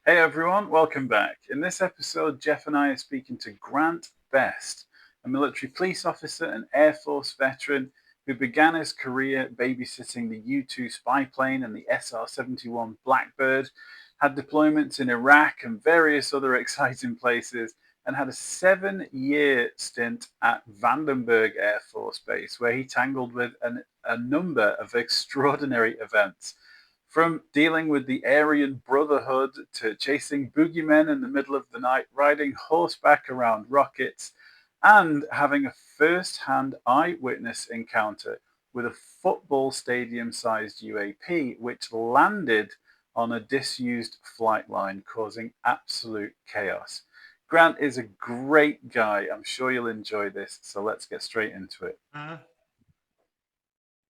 Hey everyone, welcome back. In this episode, Jeff and I are speaking to Grant Best, a military police officer and Air Force veteran who began his career babysitting the U-2 spy plane and the SR-71 Blackbird, had deployments in Iraq and various other exciting places, and had a 7-year stint at Vandenberg Air Force Base, where he tangled with a number of extraordinary events. From dealing with the Aryan Brotherhood to chasing boogeymen in the middle of the night, riding horseback around rockets, and having a first-hand eyewitness encounter with a football stadium-sized UAP, which landed on a disused flight line, causing absolute chaos. Grant is a great guy. I'm sure you'll enjoy this. So let's get straight into it.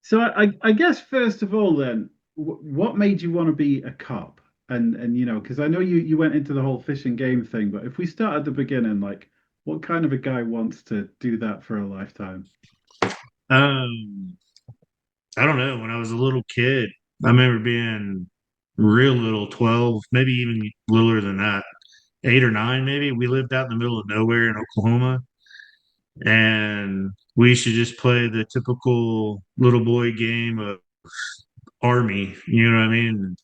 So I guess first of all, then, what made you want to be a cop? And because I know you went into the whole fish and game thing, but if we start at the beginning, like, what kind of a guy wants to do that for a lifetime? Um, I don't know. When I was a little kid, I remember being real little, 12, maybe even littler than that, 8 or 9, maybe. We lived out in the middle of nowhere in Oklahoma, and we used to just play the typical little boy game of army. You know what I mean?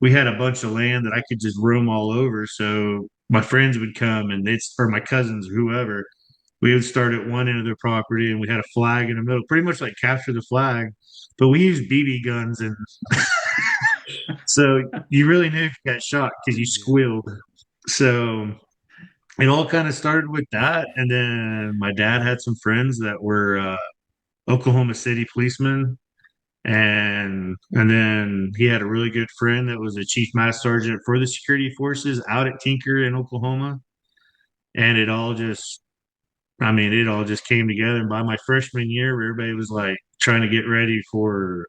We had a bunch of land that I could just roam all over. So my friends would come and or my cousins, whoever, we would start at one end of the property and we had a flag in the middle, pretty much like capture the flag. But we used BB guns, and so you really knew if you got shot because you squealed. So it all kind of started with that, and then my dad had some friends that were Oklahoma City policemen, and then he had a really good friend that was a chief master sergeant for the security forces out at Tinker in Oklahoma, and it all just came together. And by my freshman year, everybody was like trying to get ready for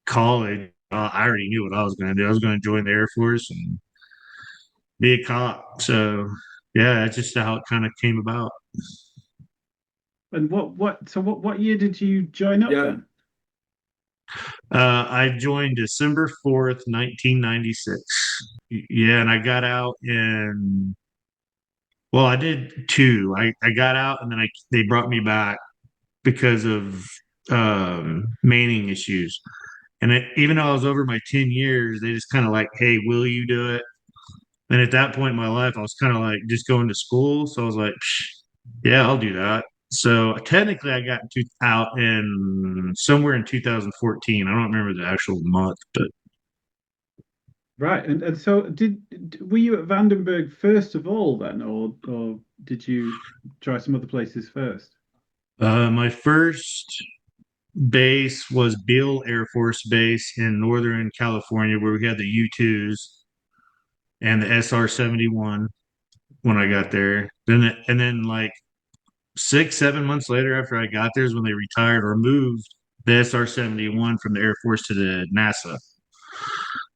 college. I already knew what I was going to do. I was going to join the Air Force and be a cop. So, yeah, that's just how it kind of came about. And what year did you join up Yeah. then? I joined December 4th, 1996. Yeah, and I got out well, I did two. I got out and then they brought me back because of manning issues. And even though I was over my 10 years, they just kind of like, hey, will you do it? And at that point in my life, I was kind of like just going to school. So I was like, yeah, I'll do that. So technically, I got out in somewhere in 2014. I don't remember the actual month, but Right. And so were you at Vandenberg first of all then, or did you try some other places first? my first base was Beale Air Force Base in Northern California, where we had the U-2s and the SR-71 when I got there. And then like 6, 7 months later, after I got there, is when they retired or moved the SR-71 from the Air Force to the NASA.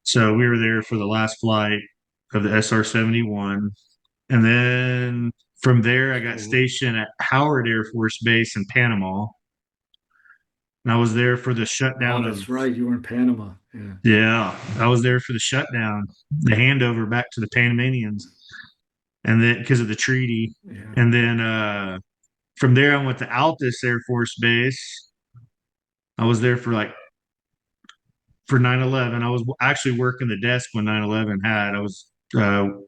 So we were there for the last flight of the SR-71, and then from there I got Cool. stationed at Howard Air Force Base in Panama. And I was there for the Oh, shutdown of that's right. You were in Panama. Yeah. yeah, I was there for the shutdown, the handover back to the Panamanians, and then because of the treaty, Yeah. and then from there I went to Altus Air Force Base. I was there for 9/11. I was actually working the desk when 9/11 had. I was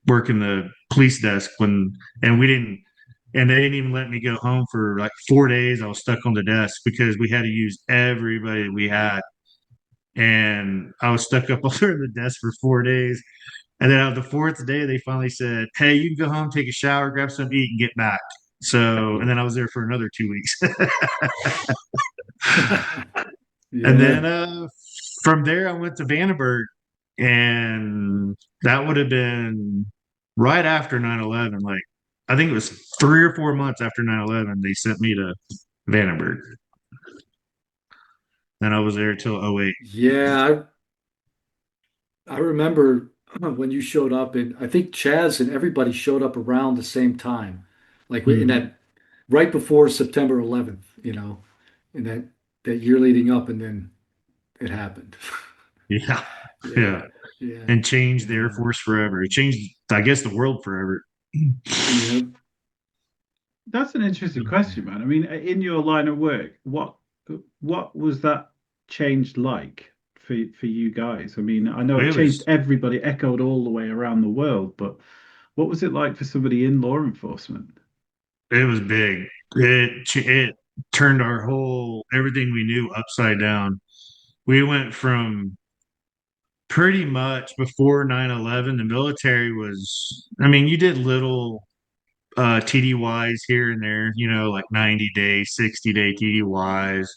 working the police desk and we didn't, and they didn't even let me go home for like 4 days. I was stuck on the desk because we had to use everybody we had. And I was stuck up under the desk for 4 days. And then on the fourth day, they finally said, hey, you can go home, take a shower, grab something to eat, and get back. So, and then I was there for another 2 weeks. And Yeah. then from there, I went to Vandenberg, and that would have been right after 9/11. Like, I think it was 3 or 4 months after 9/11, they sent me to Vandenberg. And I was there till '08. Yeah. I remember when you showed up, and I think Chaz and everybody showed up around the same time, like in Mhm. that right before September 11th, in that year leading up, and then it happened. Yeah. Yeah. Yeah. Yeah. and changed the Air Yeah. Force forever. It changed, I guess, the world forever. Yeah. That's an interesting question, man. I mean, in your line of work, what was that change like for you guys? I mean, I know it It changed was everybody, echoed all the way around the world, but what was it like for somebody in law enforcement? it was big. It turned our whole everything we knew upside down. We went from pretty much before 9/11, the military was, I mean, you did little TDYs here and there, like 90-day, 60-day TDYs.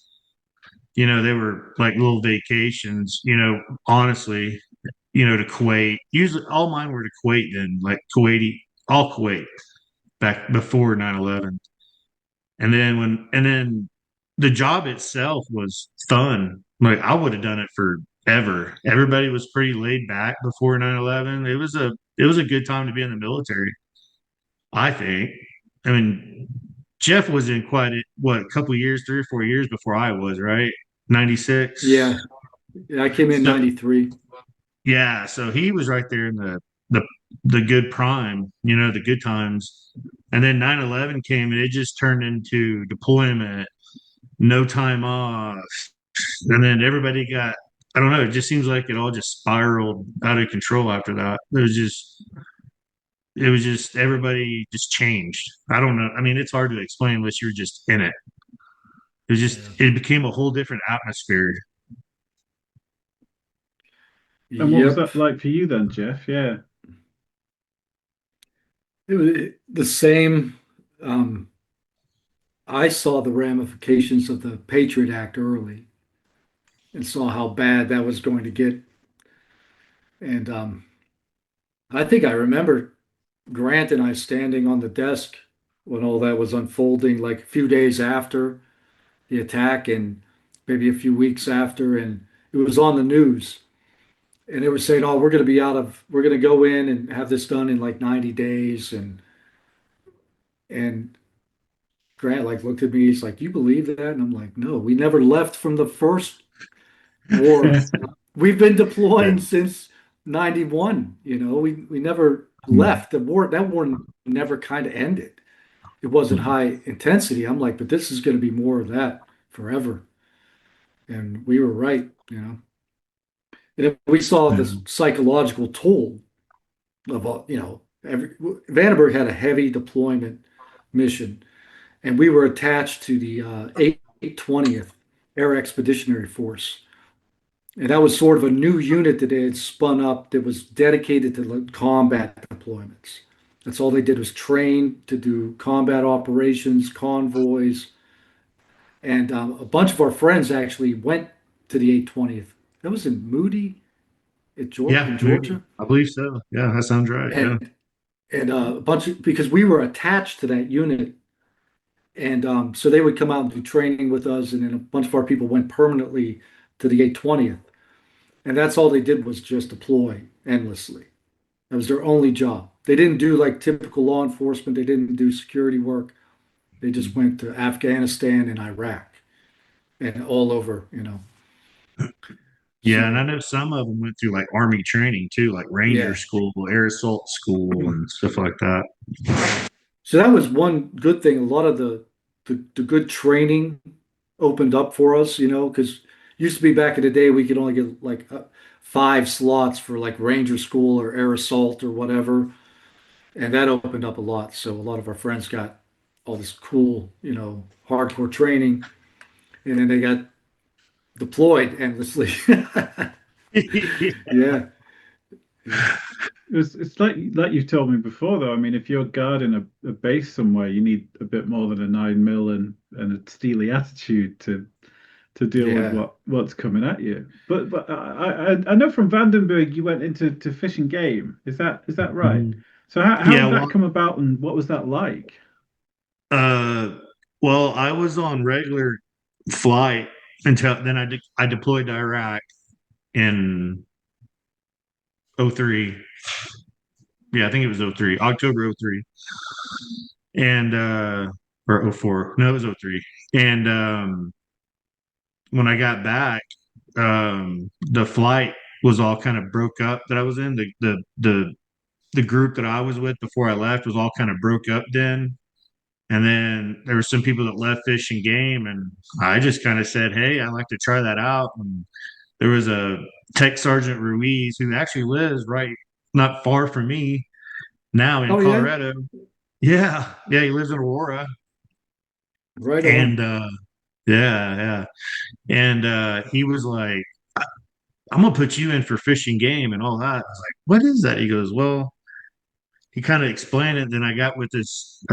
They were like little vacations, honestly, to Kuwait. Usually all mine were to Kuwait then, like Kuwaiti, all Kuwait back before 9/11. And then the job itself was fun. Like I would have done it forever. Everybody was pretty laid back before 9/11. It was a good time to be in the military, I think. I mean, Jeff was in quite a couple years, 3 or 4 years before I was, right? 96. Yeah. Yeah. I came in So 93. yeah, so he was right there in the the good prime, the good times. And then 9/11 came and it just turned into deployment, no time off. And then everybody got, I don't know, it just seems like it all just spiraled out of control after that. It was just everybody just changed. I don't know. I mean, it's hard to explain unless you're just in it. Yeah. It became a whole different atmosphere. And what was Yep. that like for you then, Jeff? Yeah. It was the same. Um, I saw the ramifications of the Patriot Act early and saw how bad that was going to get. And I think I remember Grant and I standing on the desk when all that was unfolding, like a few days after the attack and maybe a few weeks after. And it was on the news. And they were saying, oh, we're going to go in and have this done in like 90 days. And Grant like looked at me, he's like, you believe that? And I'm like, no, we never left from the first war. We've been deploying since 91. We never left. That war never kind of ended. It wasn't high intensity. I'm like, but this is going to be more of that forever. And we were right. And if we saw this psychological toll of, Vandenberg had a heavy deployment mission, and we were attached to the 820th Air Expeditionary Force. And that was sort of a new unit that they had spun up that was dedicated to combat deployments. That's all they did was train to do combat operations, convoys, and a bunch of our friends actually went to the 820th. That was in Moody, Yeah, in maybe. Georgia, I believe so. Yeah, that sounds right. Yeah. and a bunch of because we were attached to that unit, and so they would come out and do training with us, and then a bunch of our people went permanently to the 820th. And that's all they did was just deploy endlessly. That was their only job. They didn't do like typical law enforcement. They didn't do security work. They just went to Afghanistan and Iraq and all over. Yeah, and I So know some of them went through like army training too, like Ranger yeah. School, Air Assault School, and stuff like that. So that was one good thing. A lot of the good training opened up for us, because used to be back in the day we could only get like 5 slots for like Ranger School or Air Assault or whatever. And that opened up a lot. So a lot of our friends got all this cool, hardcore training, and then they got deployed endlessly. Yeah, yeah, It's like you've told me before, though. I mean, if you're guarding a base somewhere, you need a bit more than a 9 mil and a steely attitude to deal with yeah. what's coming at you. But I know from Vandenberg you went into fish and game. Is that right? Mhm. So how Yeah, did that well, come about, and what was that like? uh, well, I was on regular flight until then. I deployed to Iraq in '03. Yeah, I think it was '03, October '03, and or '04. No, it was '03. And when I got back, the flight was all kind of broke up that I was in. The group that I was with before I left was all kind of broke up then. And then there were some people that left Fish and Game, and I just kind of said, "Hey, I'd like to try that out." And there was a Tech Sergeant Ruiz who actually lives right not far from me now in Oh yeah, Colorado. Yeah, yeah, he lives in Aurora, right and on. yeah, yeah, and he was like, "I'm gonna put you in for Fish and Game and all that." I was like, "What is that?" He goes, "Well." He kind of explained it. Then I got with this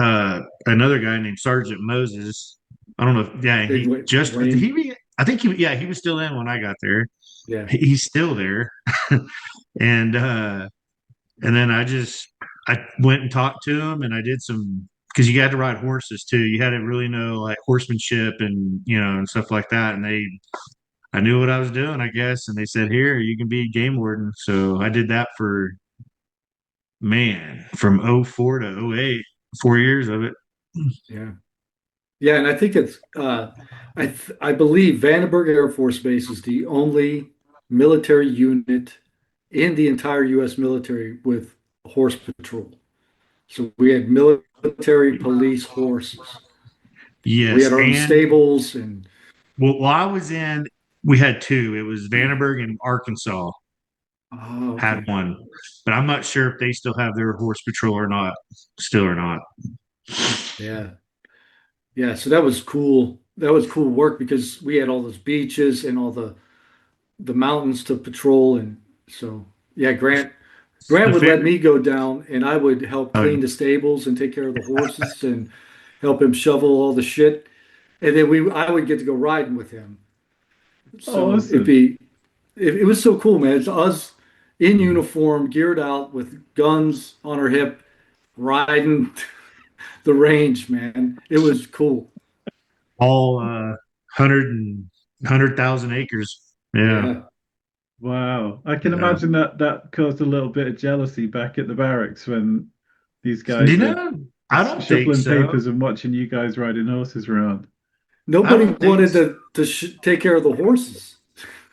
another guy named Sergeant Moses. I don't know. Yeah, Big he just Wayne. I think he was still in when I got there. Yeah. He's still there, and then I went and talked to him, and I did some because you had to ride horses too. You had to really know like horsemanship and and stuff like that. And I knew what I was doing, I guess. And they said, "Here, you can be a game warden." So I did that for man from '04 to '08, 4 years of it. Yeah. Yeah, and I think it's I believe Vandenberg Air Force Base is the only military unit in the entire US military with horse patrol. So we had military police horses. We Yes, had our own and stables and well, while I was in, we had two. It was Vandenberg and Arkansas oh, had okay. one, but I'm not sure if they still have their horse patrol or not, still or not. Yeah. Yeah, so that was cool. That was cool work because we had all those beaches and all the mountains to patrol and so yeah, Grant The would let favorite, me go down and I would help oh, clean the stables and take care of the horses and help him shovel all the shit. And then I would get to go riding with him. Oh, So awesome. it was so cool, man. It's us in uniform, geared out with guns on our hip, riding the range, man. It was cool. all 100,000 acres. Yeah. Yeah. Wow. I can Yeah. imagine that caused a little bit of jealousy back at the barracks when these guys are I don't think shuffling so. papers and watching you guys riding horses around. I Nobody don't think wanted so. to take care of the horses.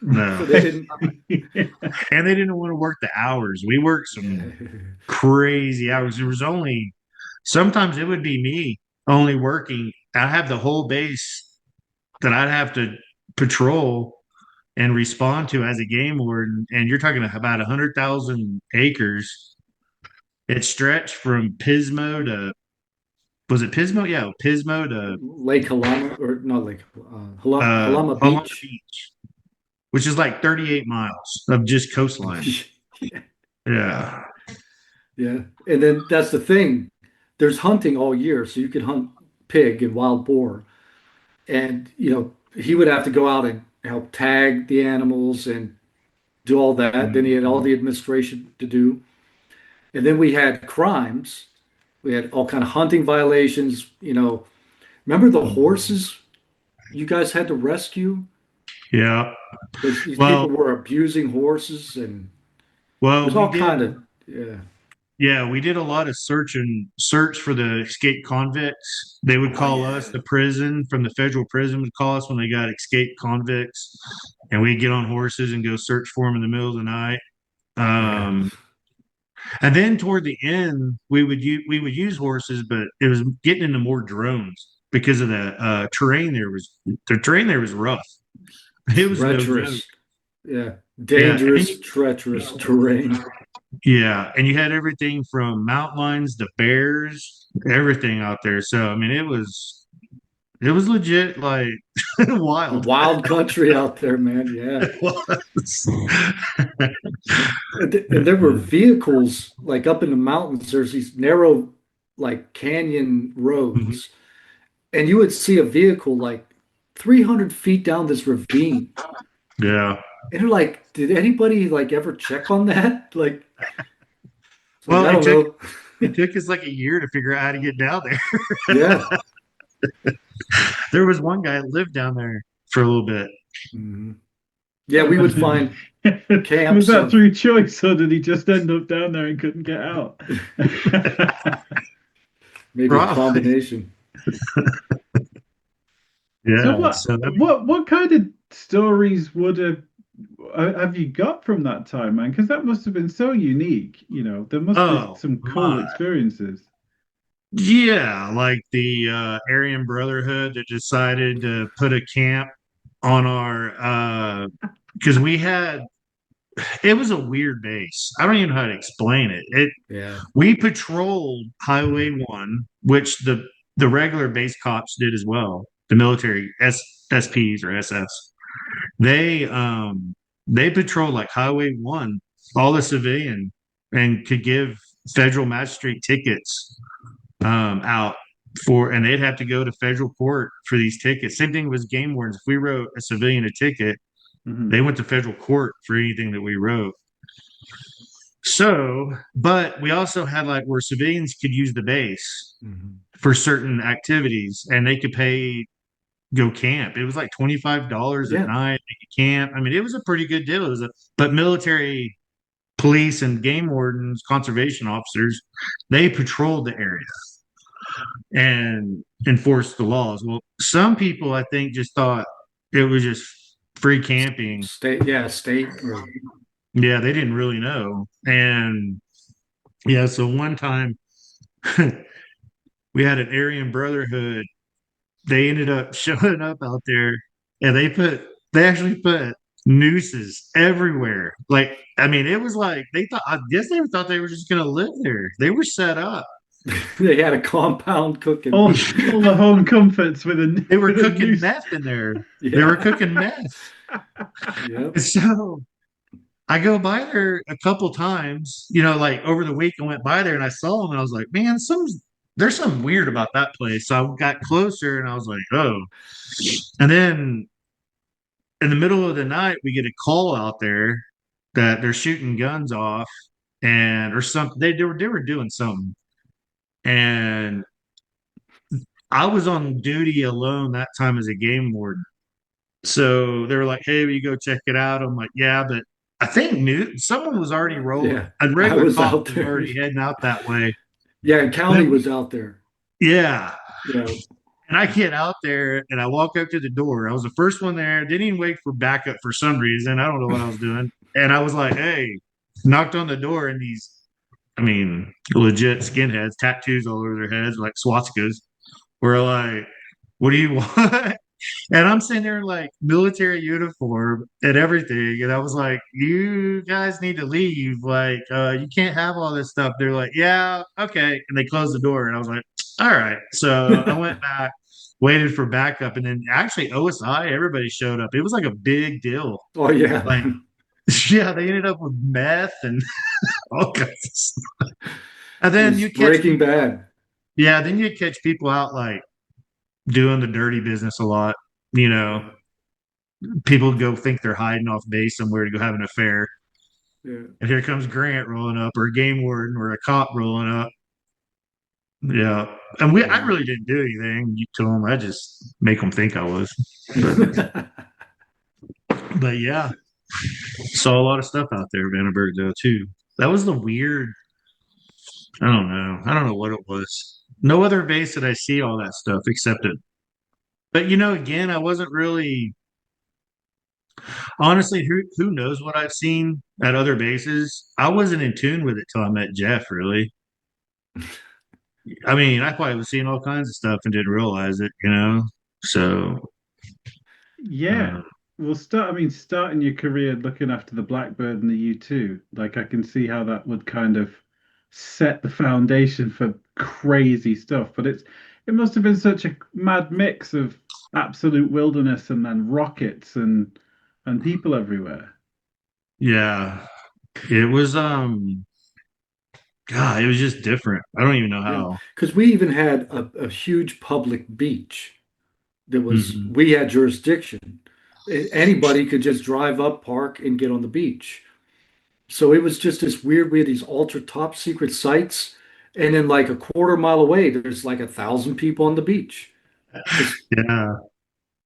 No. So they didn't. And they didn't want to work the hours. We worked some crazy hours. There was only sometimes it would be me only working. I'd have the whole base that I'd have to patrol and respond to as a game warden. And you're talking about 100,000 acres. It stretched from Pismo to was it Pismo? Yeah, Pismo to Lake Halama, or not Lake, Halama Paloma Beach. Beach, which is like 38 miles of just coastline. Yeah. Yeah. Yeah. And then that's the thing. There's hunting all year, so you can hunt pig and wild boar. And, he would have to go out and help tag the animals and do all that. Then he had all the administration to do. And then we had crimes. We had all kind of hunting violations. Remember the horses you guys had to rescue Yeah. because these Well, people were abusing horses and well, there's we all did. kind of yeah. Yeah, we did a lot of search for the escaped convicts. They would Oh call us, yeah. the prison from the federal prison would call us when they got escaped convicts, and we'd get on horses and go search for them in the middle of the night. Yeah. Um, and then toward the end, we would use horses, but it was getting into more drones because of the terrain there was the terrain there was rough. It was no joke. Treacherous. Yeah. Yeah, and then Dangerous, treacherous terrain. yeah, and you had everything from mountain lions to bears, everything out there. So I mean, it was legit like wild. Wild country out there, man. Yeah. It was. And there were vehicles like up in the mountains. There's these narrow, like canyon roads, and you would see a vehicle like 300 feet down this ravine. Yeah. And you're like, did anybody like ever check on that? Like, it's like, Well, I it don't took know. it took us like a year to figure out how to get down there. Yeah. There was one guy that lived down there for a little bit. Mhm. Yeah, we would find Was camps that of, through choice, or did he just end up down there and couldn't get out? maybe a Probably. combination. So Yeah. what So what what kind of stories would have you got from that time, man? Because that must have been so unique. There must be Oh some cool my. experiences. Yeah, like the Aryan Brotherhood that decided to put a camp on our because we had it was a weird base. I don't even know how to explain it. Yeah. We patrolled Highway 1, which the regular base cops did as well. The military SPs or SS. They patrolled like Highway 1, all the civilian, and could give federal magistrate tickets out for, and they'd have to go to federal court for these tickets. Same thing with game wardens. If we wrote a civilian a ticket, they Hmm. went to federal court for anything that we wrote. So, but we also had like where civilians could use the base Mhm. for certain activities and they could pay go camp. It was like $25 a Yeah. night. They could camp. I mean, it was a pretty good deal. But military police and game wardens, conservation officers, they patrolled the area and enforced the laws. Well, some people I think just thought it was just free camping. State, yeah, state or Yeah, they didn't really know. And yeah, so one time we had an Aryan Brotherhood. They ended up showing up out there and they actually put nooses everywhere. Like, I mean, it was like I guess they thought they were just gonna live there. They were set up. they had a compound cooking. All the home comforts with a They were with a cooking noose. meth in there. They were Yeah. cooking meth. Yep. So I go by there a couple times, like over the week I went by there and I saw them and I was like, man, there's something weird about that place. So I got closer and I was like, oh. And then in the middle of the night, we get a call out there that they're shooting guns off and or something. They were doing something. And I was on duty alone that time as a game warden. So they were like, "Hey, will you go check it out?" I'm like, "Yeah," but I think someone was already rolling. Yeah. A I regular was cop out was there. already heading out that way. Yeah, and County Then, was out there. yeah, Yeah. and I get out there and I walk up to the door. I was the first one there. Didn't even wait for backup for some reason. I don't know what I was doing. And I was like, "Hey," knocked on the door, and I mean, legit skinheads, tattoos all over their heads, like swastikas, were like, "What do you want?" And I'm sitting there in like military uniform and everything. And I was like, you guys need to leave. Like, you can't have all this stuff. They're like, yeah, okay. And they closed the door. And I was like, all right. So I went back, waited for backup. And then actually OSI, everybody showed up. It was like a big deal. Oh yeah. Like, yeah, they ended up with meth and all kinds of stuff. And It then was you catch Breaking people out. Bad. Yeah, then you catch people out like doing the dirty business a lot. You know, Yeah. people go think they're hiding off base somewhere to go have an affair. Yeah. And here comes Grant rolling up, or a game warden, or a cop rolling up. Yeah. And I Yeah. really didn't do anything to them. I just make them think I was. But yeah, saw a lot of stuff out there, Vandenberg, though, too. That was the weird, I don't know. I don't know what it was. No other base did I see all that stuff except it. But, again, I wasn't really, honestly, who knows what I've seen at other bases? I wasn't in tune with it till I met Jeff, really. I mean, I probably was seeing all kinds of stuff and didn't realize it. So, Yeah. uh, Well, starting your career looking after the Blackbird and the U2, like I can see how that would kind of set the foundation for crazy stuff. But it must have been such a mad mix of absolute wilderness and then rockets and people everywhere. yeah, it was, God, it was just different. I don't even know Yeah. how. Because we even had a huge public beach that was, Mhm. we had jurisdiction. Anybody could just drive up, park, and get on the beach. So it was just this weird, we had these ultra top secret sites. And then like a quarter mile away, there's like 1,000 people on the beach. Just, Yeah,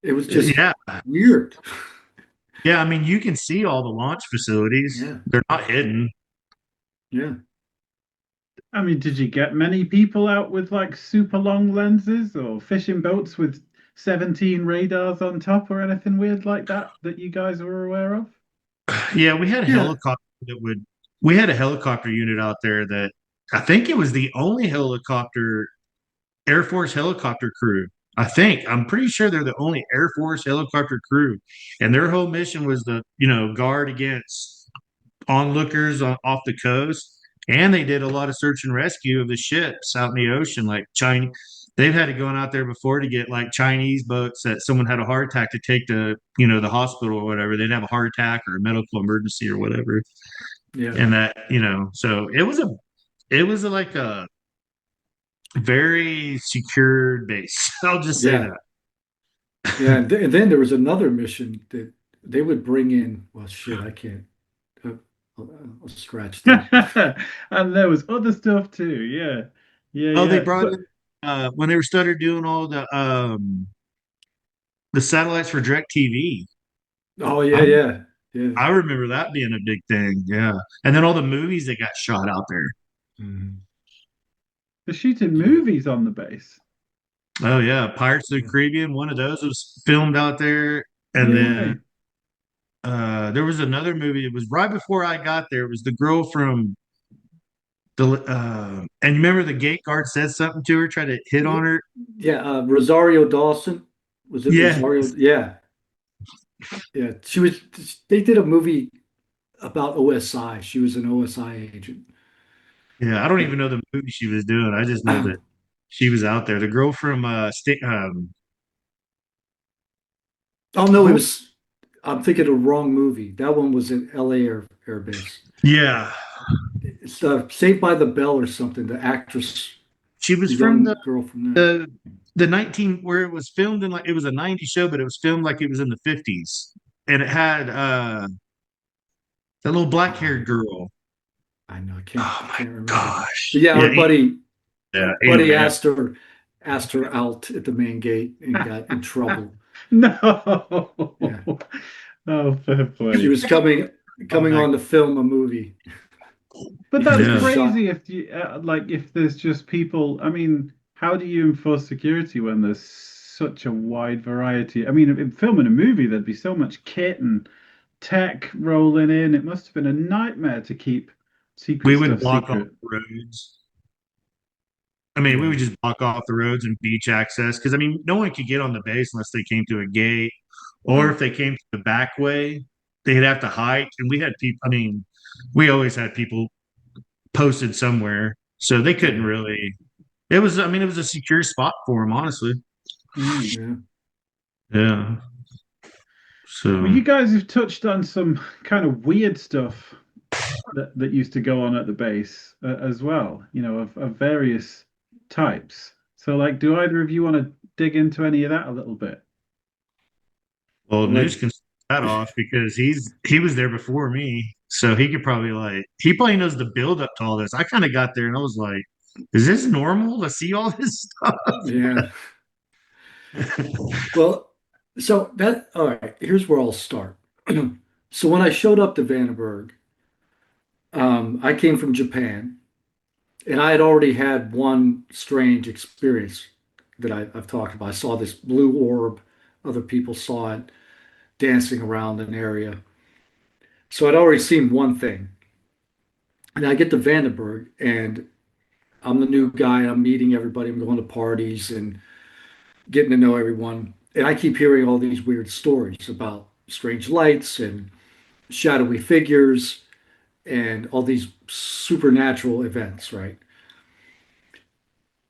it was just yeah, weird. yeah. I mean, you can see all the launch facilities. Yeah. They're not hidden. Yeah. I mean, did you get many people out with like super long lenses or fishing boats with 17 radars on top or anything weird like that you guys were aware of? Yeah, we had a Yeah. helicopter that would. We had a helicopter unit out there that I think it was the only helicopter Air Force helicopter crew. I'm pretty sure they're the only Air Force helicopter crew, and their whole mission was to guard against onlookers off the coast, and they did a lot of search and rescue of the ships out in the ocean, like China. They've had to go out there before to get like Chinese boats that someone had a heart attack to take to the hospital or whatever. They'd have a heart attack or a medical emergency or whatever, Yeah. and that so it was like a very secured base. I'll just say Yeah. that. Yeah. And then there was another mission that they would bring in. Well, shit, I can't. Uh, I'll scratch that. And there was other stuff too. Yeah. Yeah, Oh, they yeah. brought So in when they were started doing all the satellites for Direct TV. Oh, yeah, I yeah. Yeah. I remember that being a big thing. Yeah, and then all the movies that got shot out there. Mhm. they're shooting Yeah. movies on the base. Oh yeah, Pirates of the Yeah. Caribbean. One of those was filmed out there, and No then way. there was another movie. It was right before I got there. It was the girl from and you remember the gate guard said something to her, tried to hit on her. Yeah. Rosario Dawson. Was it Yeah, Rosario? Yeah. Yeah. They did a movie about OSI. She was an OSI agent. yeah. I don't Yeah. even know the movie she was doing. I just know that she was out there. The girl from Oh, no, oh I'm thinking of the wrong movie. That one was in LA Air Base. yeah, It's Saved by the Bell or something. The actress, she was the from the young girl from there. the the 19 where it was filmed in, like, it was a 90s show, but it was filmed like it was in the 50s, and it had that little black Oh, haired girl. I know. Oh I my can't remember. But gosh. yeah, Yeah, our buddy, yeah, Ada buddy Man. asked her out at the main gate and got in trouble. No. Yeah, Oh, fair she play. was coming Back. on to film a movie. But She that's was Yeah. shot. crazy if you like if there's just people. I mean, how do you enforce security when there's such a wide variety? I mean, in filming a movie, there'd be so much kit and tech rolling in. It must have been a nightmare to keep secret We would stuff block off secret. the roads. I mean, we Yeah, would just block off the roads and beach access because, I mean, no one could get on the base unless they came to a gate, or if they came to the back way, they'd have to hike. And we had people, I mean, we always had people posted somewhere, so they couldn't yeah, really. It was, I mean, it was a secure spot for them, honestly. Mm. yeah. Yeah. Well, So, you guys have touched on some kind of weird stuff that used to go on at the base as well, of various types. So, like, do either of you want to dig into any of that a little bit? well, News Like, can start that off because he was there before me, so he could probably he probably knows the build up to all this. I kind of got there and I was like, is this normal to see all this stuff? yeah. Well, so that all right. Here's where I'll start. So when I showed up to Vandenberg, I came from Japan, and I had already had one strange experience that I've talked about. I saw this blue orb. Other people saw it dancing around an area. So I'd already seen one thing. And I get to Vandenberg, and I'm the new guy. I'm meeting everybody. I'm going to parties and getting to know everyone. And I keep hearing all these weird stories about strange lights and shadowy figures and all these supernatural events, right?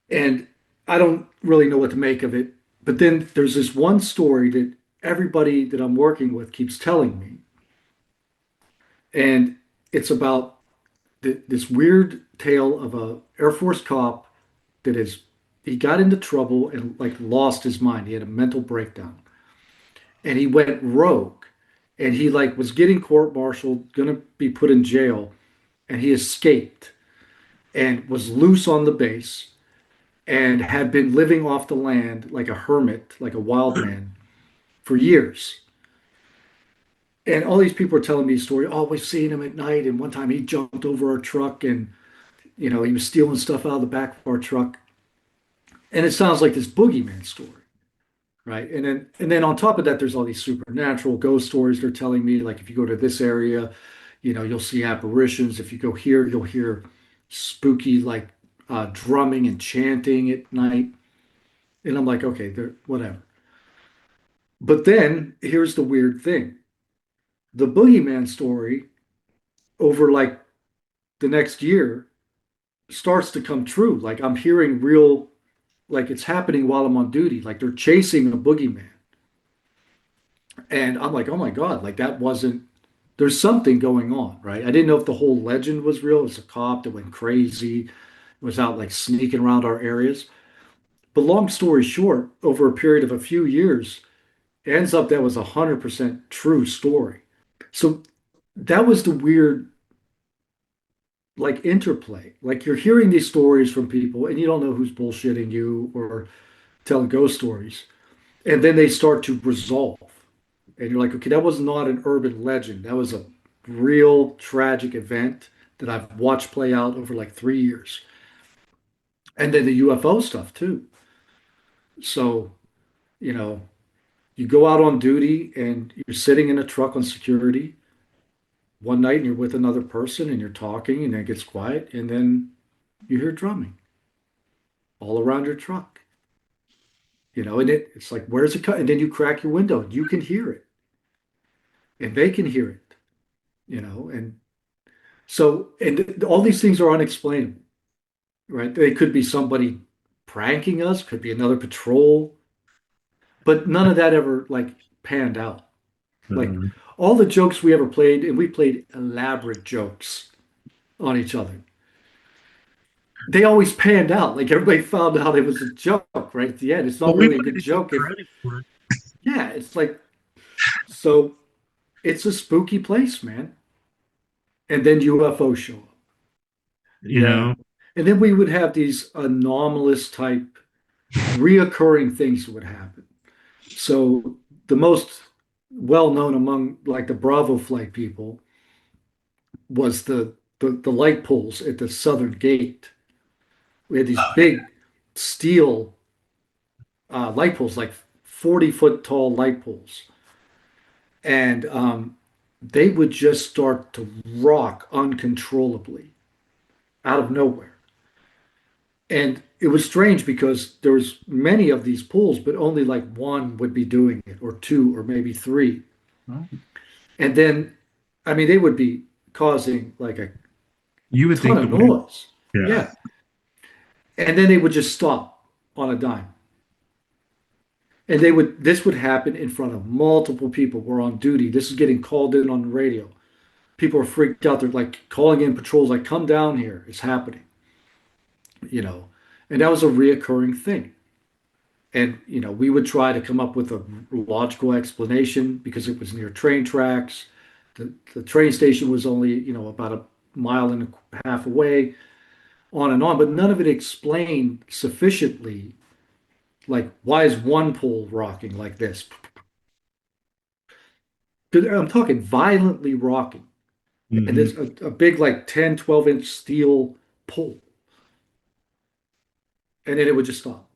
And I don't really know what to make of it. But then there's this one story that everybody that I'm working with keeps telling me. And it's about this weird tale of a Air Force cop that is he got into trouble and like lost his mind. He had a mental breakdown. And he went rogue. And he like was getting court-martialed, gonna be put in jail, and he escaped and was loose on the base and had been living off the land like a hermit, like a wild man, for years. And all these people are telling me a story. Oh, we've seen him at night, and one time he jumped over our truck, and he was stealing stuff out of the back of our truck. And it sounds like this boogeyman story. right? And then on top of that, there's all these supernatural ghost stories they're telling me. Like if you go to this area, you'll see apparitions. If you go here, you'll hear spooky like drumming and chanting at night. And I'm like, okay, whatever. But then here's the weird thing. The boogeyman story over like the next year starts to come true. Like I'm hearing real, like it's happening while I'm on duty. Like they're chasing a boogeyman. And I'm like, oh my God, like that wasn't, there's something going on, right? I didn't know if the whole legend was real. It was a cop that went crazy, was out like sneaking around our areas. But long story short, over a period of a few years, it ends up that was 100% true story. So that was the weird like interplay. Like you're hearing these stories from people and you don't know who's bullshitting you or telling ghost stories. And then they start to resolve. And you're like, okay, that was not an urban legend. That was a real tragic event that I've watched play out over like 3 years. And then the UFO stuff too. So, you know, you go out on duty and you're sitting in a truck on security one night and you're with another person and you're talking and then it gets quiet and then you hear drumming all around your truck. And it's like, where's it cut? And then you crack your window and you can hear it and they can hear it, and so, and all these things are unexplainable, right? They could be somebody pranking us, could be another patrol, but none of that ever like panned out. Like Mhm. all the jokes we ever played, and we played elaborate jokes on each other. They always panned out. Like everybody found out it was a joke right at the end. It's But not we really a wanted good to get joke if, credit for it. yeah, it's like, so it's a spooky place, man. And then UFO show up. You Yeah. know, And then we would have these anomalous type reoccurring things that would happen. So the most well known among like the Bravo flight people was the light poles at the southern gate. We had these Oh, big steel light poles, like 40-foot tall light poles. And they would just start to rock uncontrollably out of nowhere. And it was strange because there was many of these pools, but only like one would be doing it, or two, or maybe three. Oh. And then, I mean, they would be causing like a you would ton think the of wind, noise. yeah. Yeah. And then they would just stop on a dime. And this would happen in front of multiple people who are on duty. This is getting called in on the radio. People are freaked out. They're like calling in patrols, like, come down here. It's happening, you know. And that was a reoccurring thing. And, we would try to come up with a logical explanation because it was near train tracks. The train station was only, about a mile and a half away, on and on, but none of it explained sufficiently, like, why is one pole rocking like this? 'Cause I'm talking violently rocking. And Hmm. there's a big, like 10, 12-inch steel pole. And then it would just stop.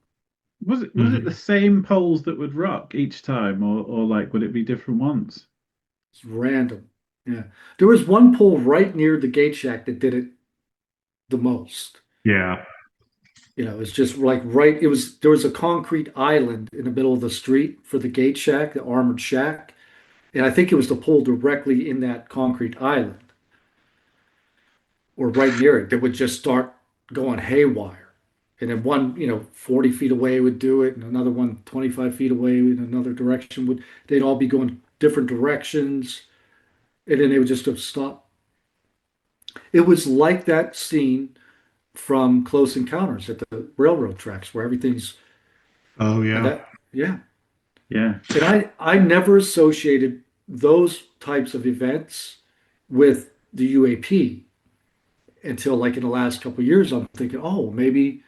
Was it the Hmm. same poles that would rock each time, or like would it be different ones? It's random. Yeah. There was one pole right near the gate shack that did it the most. Yeah. It's just like there was a concrete island in the middle of the street for the gate shack, the armored shack. And I think it was the pole directly in that concrete island or right near it that would just start going haywire. And then one, 40 feet away would do it, and another one 25 feet away in another direction they'd all be going different directions, and then they would just stop. It was like that scene from Close Encounters at the railroad tracks where everything's Oh, yeah. that, yeah. Yeah. And I never associated those types of events with the UAP until like in the last couple of years. I'm thinking, oh, maybe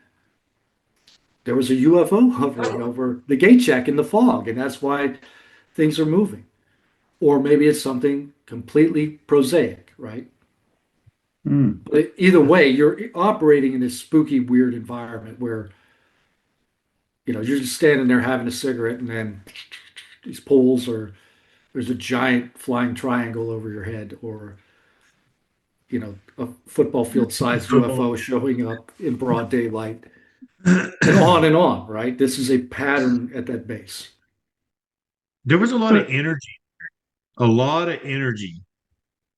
there was a UFO hovering over the gate check in the fog, and that's why things are moving. Or maybe it's something completely prosaic, right? Hmm. But either way, you're operating in this spooky, weird environment where You're just standing there having a cigarette, and then these poles, or there's a giant flying triangle over your head, or a football field sized Football. UFO showing up in broad daylight, and on, right? This is a pattern at that base. There was So a lot of energy.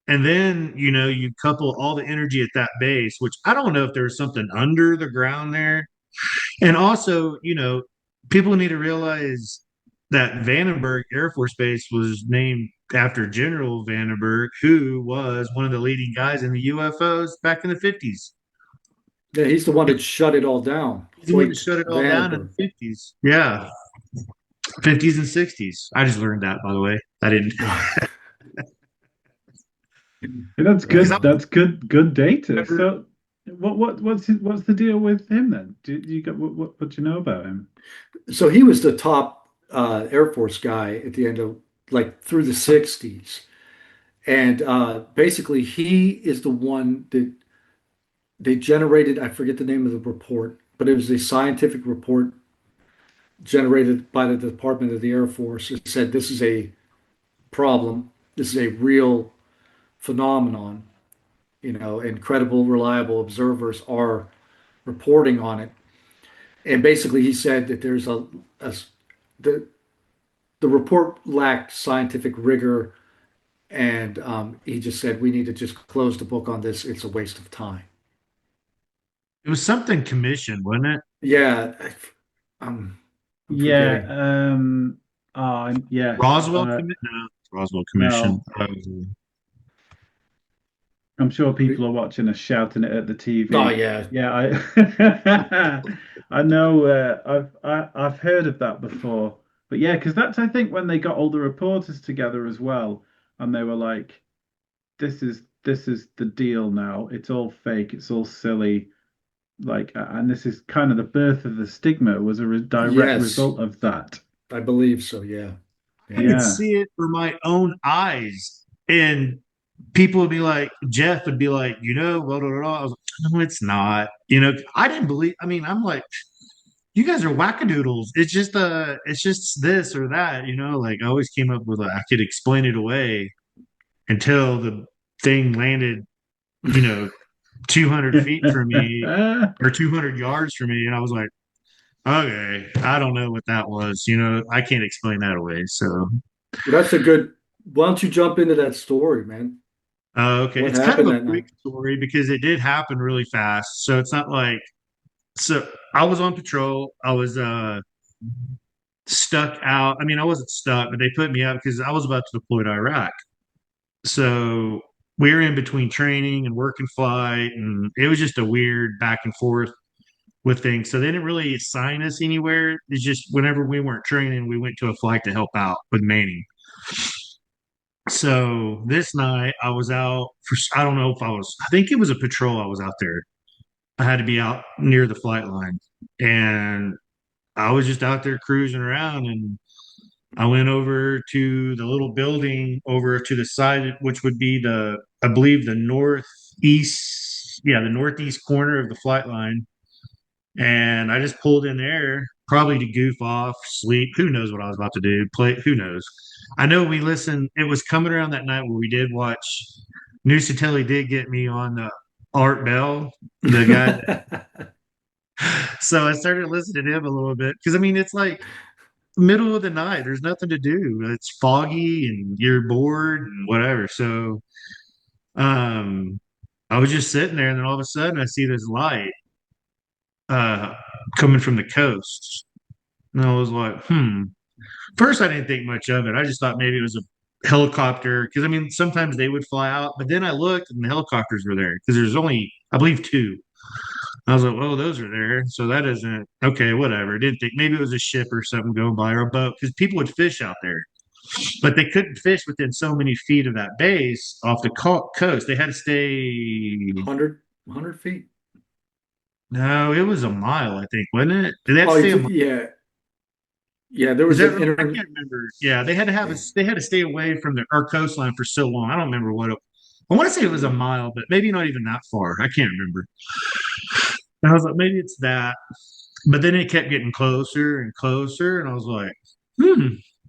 And then, you couple all the energy at that base, which I don't know if there's something under the ground there. And also, people need to realize that Vandenberg Air Force Base was named after General Vandenberg, who was one of the leading guys in the UFOs back in the 50s. Yeah, he's the one that shut it all down. He's the one that Hoyt shut it all down in Vandenberg. the 50s. Yeah, 50s and 60s. I just learned that, by the way. I didn't. that's Because good. I That's good data. remember So what's the deal with him then? Do you got what do you know about him? So he was the top Air Force guy at the end of, like, through the 60s. And basically, he is the one that they generated. I forget the name of the report, but it was a scientific report generated by the Department of the Air Force. It said this is a problem. This is a real phenomenon, and credible, reliable observers are reporting on it. And basically, he said that the the report lacked scientific rigor, and he just said we need to just close the book on this. It's a waste of time. it was something commission, wasn't it? Yeah, I'm Yeah. forgetting. Yes. Roswell Commission? No, Roswell Commission. No. I'm sure people are watching us shouting it at the Oh TV. yeah, Yeah, I I know. I've heard of that before, but yeah, because that's I think when they got all the reporters together as well, and they were like, "This is the deal now. It's all fake. It's all silly. Like, and this is kind of the birth of the stigma was a direct yes, result of that." I believe so. Yeah, I yeah. could Yeah. see it for my own eyes. And people would be like, Jeff would be like, blah, blah, blah. I was like, no, it's not. I didn't believe, I'm like, you guys are wackadoodles. It's just this or that, like I always came up with I could explain it away until the thing landed, you know, 200 feet from me or 200 yards from me. And I was like, okay, I don't know what that was. I can't explain that away. So, Well, that's a good. Why don't you jump into that story, man? okay. What It's kind of happened a that quick night? story because it did happen really fast. So it's not like, so I was on patrol. I was, stuck out. I wasn't stuck, but they put me out because I was about to deploy to Iraq. So we were in between training and working flight, and it was just a weird back and forth with things. So they didn't really assign us anywhere. It's just whenever we weren't training, we went to a flight to help out with Manning. So this night I was out for, I don't know if I think it was a patrol. I was out there. I had to be out near the flight line, and I was just out there cruising around, and I went over to the little building over to the side, which would be I believe, the northeast, yeah, the northeast corner of the flight line. And I just pulled in there, probably to goof off, sleep. Who knows what I was about to do? Play, who knows? I know we listened. It was coming around that night where we did watch. Nusatelli did get me on Art Bell, the guy. So I started listening to him a little bit because it's like middle of the night. There's nothing to do. It's foggy and you're bored and whatever. So um I was just sitting there and then all of a sudden I see this light uh coming from the coast. And I was like, First I didn't think much of it. I just thought maybe it was a helicopter because sometimes they would fly out, but then I looked and the helicopters were there because there's only I believe two. I was like, well, those are there. So that isn't okay, whatever. Didn't think maybe it was a ship or something going by or a boat because people would fish out there. But they couldn't fish within so many feet of that base off the coast. They had to stay. 100 feet. No, it was a mile, I think, wasn't it? Did they have Oh, to stay a mile? yeah, yeah. There Is was that an right? I inter. can't remember. Yeah, they had to have Yeah. us. They had to stay away from our coastline for so long. I don't remember what it. I want to say it was a mile, but maybe not even that far. I can't remember. And I was like, maybe it's that. But then it kept getting closer and closer, and I was like,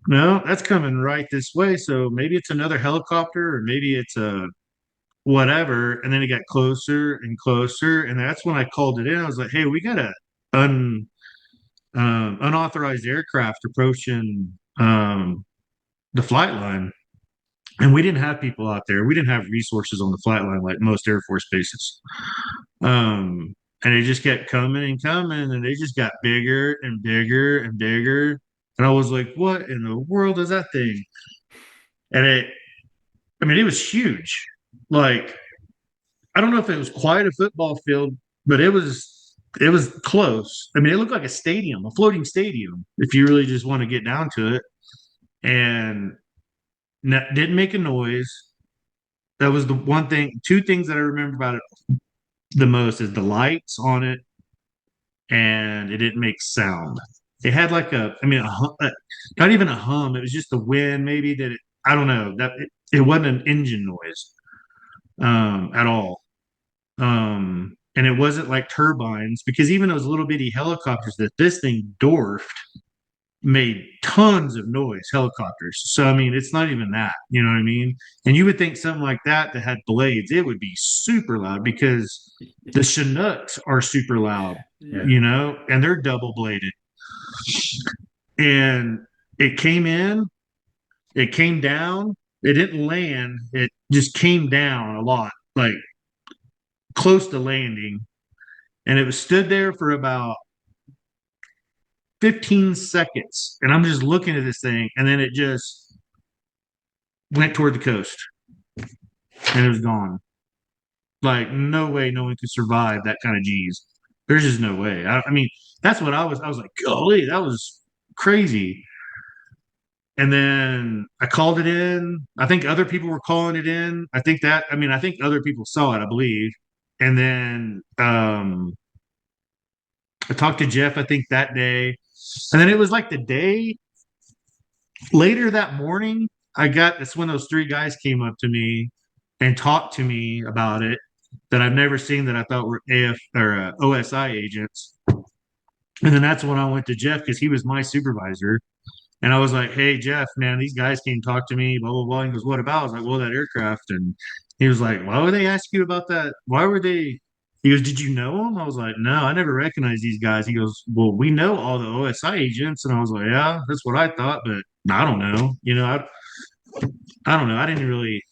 no, that's coming right this way. So maybe it's another helicopter, or maybe it's a whatever. And then it got closer and closer, and that's when I called it in. I was like, hey, we got a unauthorized aircraft approaching the flight line. And we didn't have people out there. We didn't have resources on the flight line like most Air Force bases. And it just kept coming and coming, and they just got bigger and bigger and bigger. And I was like, what in the world is that thing? And I mean, it was huge. Like, I don't know if it was quite a football field, but it was close. I mean, it looked like a stadium, a floating stadium, if you really just want to get down to it. And didn't make a noise. That was the one thing. Two things that I remember about it the most is the lights on it, and it didn't make sound. It had like not even a hum. It was just the wind, maybe that I don't know that it wasn't an engine noise at all. And it wasn't like turbines because even those little bitty helicopters that this thing dwarfed made tons of noise, helicopters. So I mean, it's not even that, you know what I mean? And you would think something like that had blades, it would be super loud because the Chinooks are super loud, and they're double bladed. And it came in, it came down, it didn't land, it just came down a lot, like close to landing. And it was stood there for about 15 seconds. And I'm just looking at this thing, and then it just went toward the coast and it was gone. Like, no way no one could survive that kind of G's. There's just no way. I mean, that's what I was like, golly, that was crazy. And then I called it in. I think other people were calling it in. I think other people saw it, I believe. And then I talked to Jeff, I think that day. And then it was like the day later that morning, that's when those three guys came up to me and talked to me about it that I've never seen that I thought were OSI agents. And then that's when I went to Jeff because he was my supervisor. And I was like, hey, Jeff, man, these guys came talk to me, blah, blah, blah. He goes, what about? I was like, well, that aircraft. And he was like, why would they ask you about that? Why were they? He goes, did you know them? I was like, no, I never recognized these guys. He goes, well, we know all the OSI agents. And I was like, yeah, that's what I thought, but I don't know. I don't know. I didn't really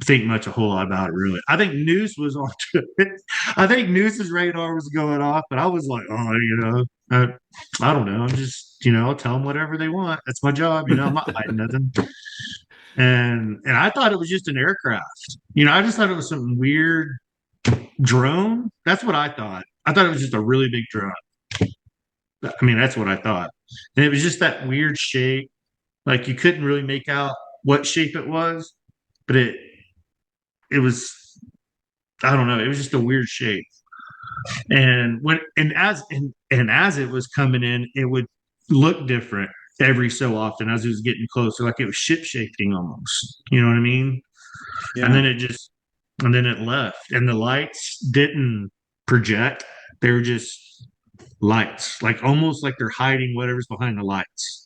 think much a whole lot about it, really. I think Noose was on it. I think Noose's radar was going off, but I was like, oh, I don't know. I'm just, I'll tell them whatever they want. That's my job. I'm not hiding nothing. And I thought it was just an aircraft. I just thought it was some weird drone. That's what I thought. I thought it was just a really big drone. I mean, that's what I thought. And it was just that weird shape. Like you couldn't really make out what shape it was, but it was, I don't know, it was just a weird shape. And as it was coming in, it would look different every so often as it was getting closer, like it was ship shaping almost. You know what I mean? Yeah. And then it left, and the lights didn't project; they were just lights, like almost like they're hiding whatever's behind the lights,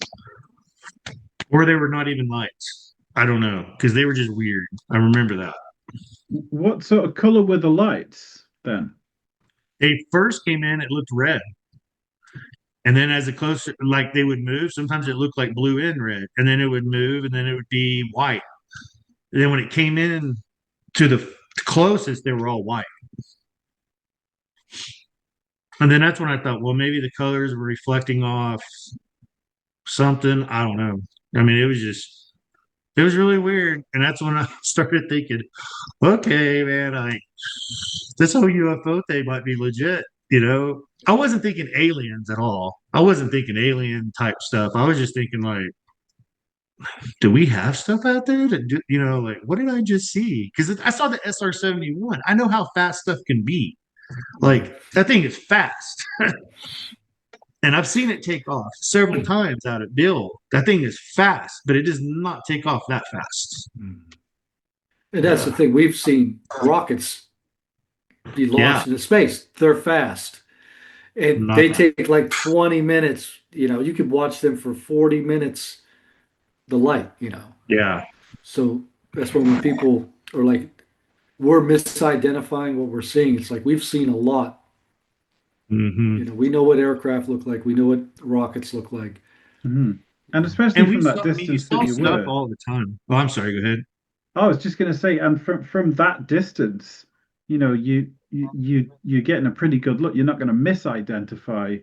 or they were not even lights. I don't know because they were just weird. I remember that. What sort of color were the lights then? They first came in, it looked red. And then as it closer, like they would move, sometimes it looked like blue and red. And then it would move, and then it would be white. And then when it came in to the closest, they were all white. And then that's when I thought, well, maybe the colors were reflecting off something. I don't know. I mean, it was really weird. And that's when I started thinking, okay, man, this whole UFO thing might be legit. I wasn't thinking aliens at all. I wasn't thinking alien type stuff. I was just thinking like, do we have stuff out there that do, like what did I just see? Because I saw the SR-71. I know how fast stuff can be. Like that thing is fast. And I've seen it take off several times out at Bill. That thing is fast, but it does not take off that fast. And that's the thing. We've seen rockets be launched into space. They're fast. And Not they take like 20 minutes. You could watch them for 40 minutes, the light. yeah. So that's when people are like, we're misidentifying what we're seeing. It's like we've seen a lot. Hmm. We know what aircraft look like. We know what rockets look like. Mhm. And You know. especially And we from that saw, I mean, you distance that saw you stuff were. all the time. Oh, I'm sorry. Go ahead. I was just going to say, and from that distance, you're getting a pretty good look. You're not going to misidentify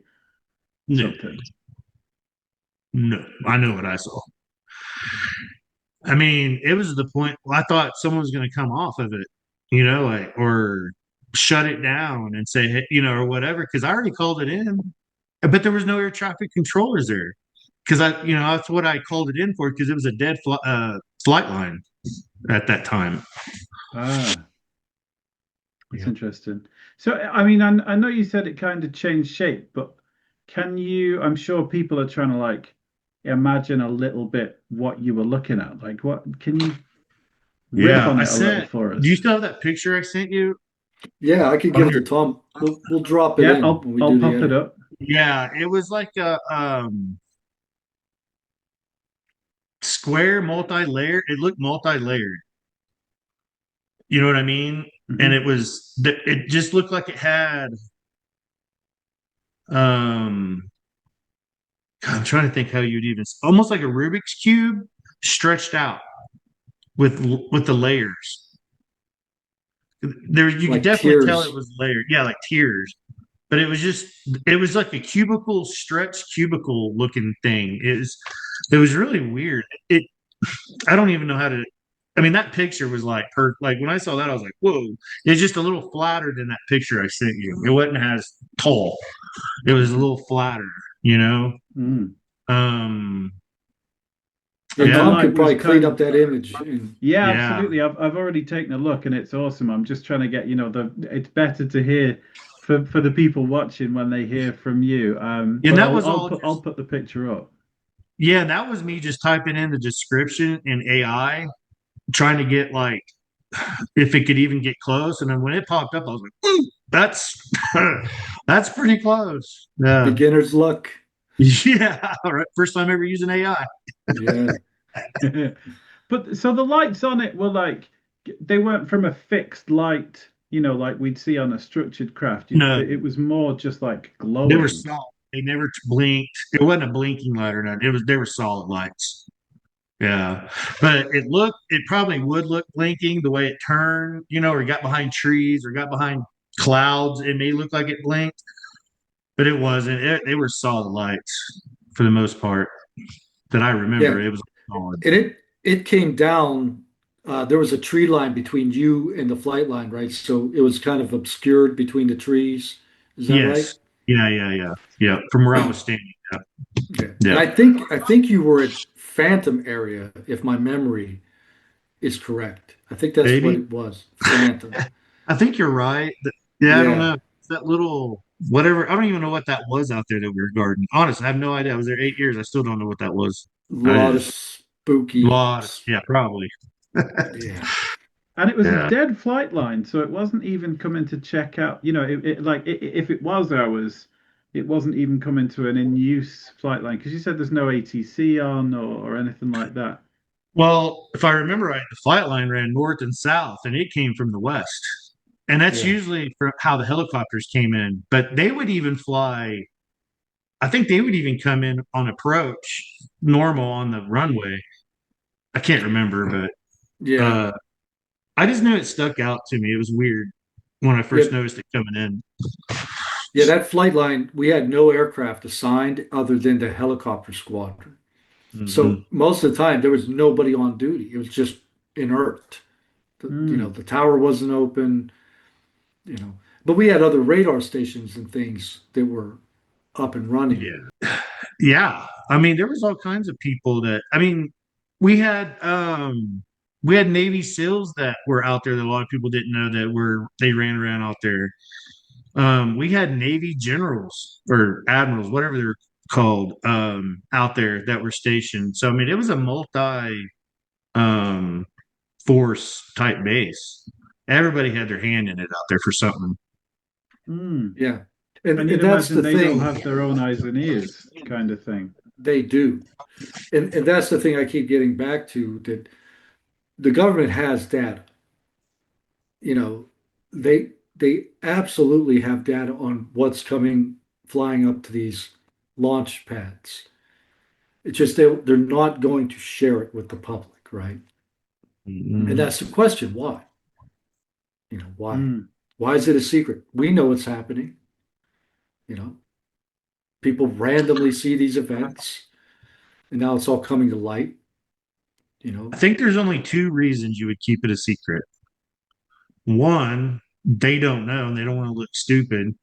No, something. no, I know what I saw. I mean, it was the point. I thought someone was going to come off of it, like or shut it down and say, hey, or whatever, because I already called it in, but there was no air traffic controllers there. Because that's what I called it in for, because it was a dead flight line at that time. Ah, that's Yeah. interesting. So, I mean, I know you said it kind of changed shape, but can you? I'm sure people are trying to like imagine a little bit what you were looking at. Like, what can you riff Yeah, on I it a little sent. for Do you us? still have that picture I sent you Yeah, I could give on it to your? Tom. We'll drop it Yeah, in when we I'll do the pop it edit. up. Yeah, it was like a square multi-layered. It looked multi-layered. You know what I mean? And Hmm. it just looked like it had um I'm trying to think how you'd even almost like a Rubik's cube stretched out with the layers. There you could Like definitely tell it tears. was layered. Yeah, like tiers. But it was like a cubicle stretched cubicle looking thing. It was really weird. I don't even know how to. I mean, that picture was like when I saw that, I was like, whoa. It's just a little flatter than that picture I sent you. It wasn't as tall. It was a little flatter, you know? Mm. Um, Yeah, And the yeah, Tom light could was probably clean kind up of, that image. And yeah, yeah. absolutely. I've already taken a look and it's awesome. I'm just trying to get, it's better to hear for the people watching when they hear from you. And But that I'll was I'll all put I'll just, put the picture up. yeah, that was me just typing in the description in AI, trying to get like, if it could even get close. And then when it popped up, I was like, ooh, that's, that's pretty close. Yeah. beginner's luck. Yeah. All right. First time ever using AI. Yeah. But so the lights on it were like they weren't from a fixed light, like we'd see on a structured craft. No, It was more just like they were glowing. solid. They never blinked. It wasn't a blinking light or nothing. They were solid lights. Yeah. But it probably would look blinking the way it turned, or got behind trees or got behind clouds. It may look like it blinked, but it wasn't. They were solid lights for the most part that I remember. Yeah. It was solid. And it came down. There was a tree line between you and the flight line, right? So it was kind of obscured between the trees. Is that right? Yes. Yeah, yeah, yeah. Yeah. From where I was standing. Yeah. Yeah. And Yeah. I think you were at Phantom area, if my memory is correct. I think that's what Maybe. it was. Phantom. I think you're right. Yeah, I don't Yeah. know. That little whatever. I don't even know what that was out there that we were guarding. Honestly, I have no idea. I was there 8 years. I still don't know what that was. A I lot of just spooky. lot. Yeah, probably. Yeah. And it was a Yeah. dead flight line, so it wasn't even coming to check out. If it was ours, it wasn't even coming to an in-use flight line because you said there's no ATC on or anything like that. Well, if I remember right, the flight line ran north and south, and it came from the west. And that's Yeah. usually for how the helicopters came in. But they would even fly. I think they would even come in on approach, normal on the runway. I can't remember, but Yeah. I just knew it stuck out to me. It was weird when I Yeah. first noticed it coming in. Yeah. That flight line, we had no aircraft assigned other than the helicopter squadron. Hmm. So most of the time there was nobody on duty. It was just inert. Hmm. The tower wasn't open, you know. But we had other radar stations and things that were up and running. Yeah. Yeah. I mean, there was all kinds of people that I mean, we had we had Navy SEALs that were out there that a lot of people didn't know that were they ran around out there. We had Navy generals or admirals, whatever they're called, out there that were stationed. So I mean, it was a multi um force type base. Everybody had their hand in it out there for something. Hmm. Yeah. And And you'd that's imagine the they all thing. have their own eyes and ears, kind of thing. They do. And that's the thing I keep getting back to, that the government has data. You know, they absolutely have data on what's coming flying up to these launch pads. It's just they're not going to share it with the public, right? And Mm-mm. that's the question. Why? You know, why? Mm. Why is it a secret? We know it's happening. You know, people randomly see these events, and now it's all coming to light. You I know, think there's only two reasons you would keep it a secret. One, they don't know and they don't want to look stupid.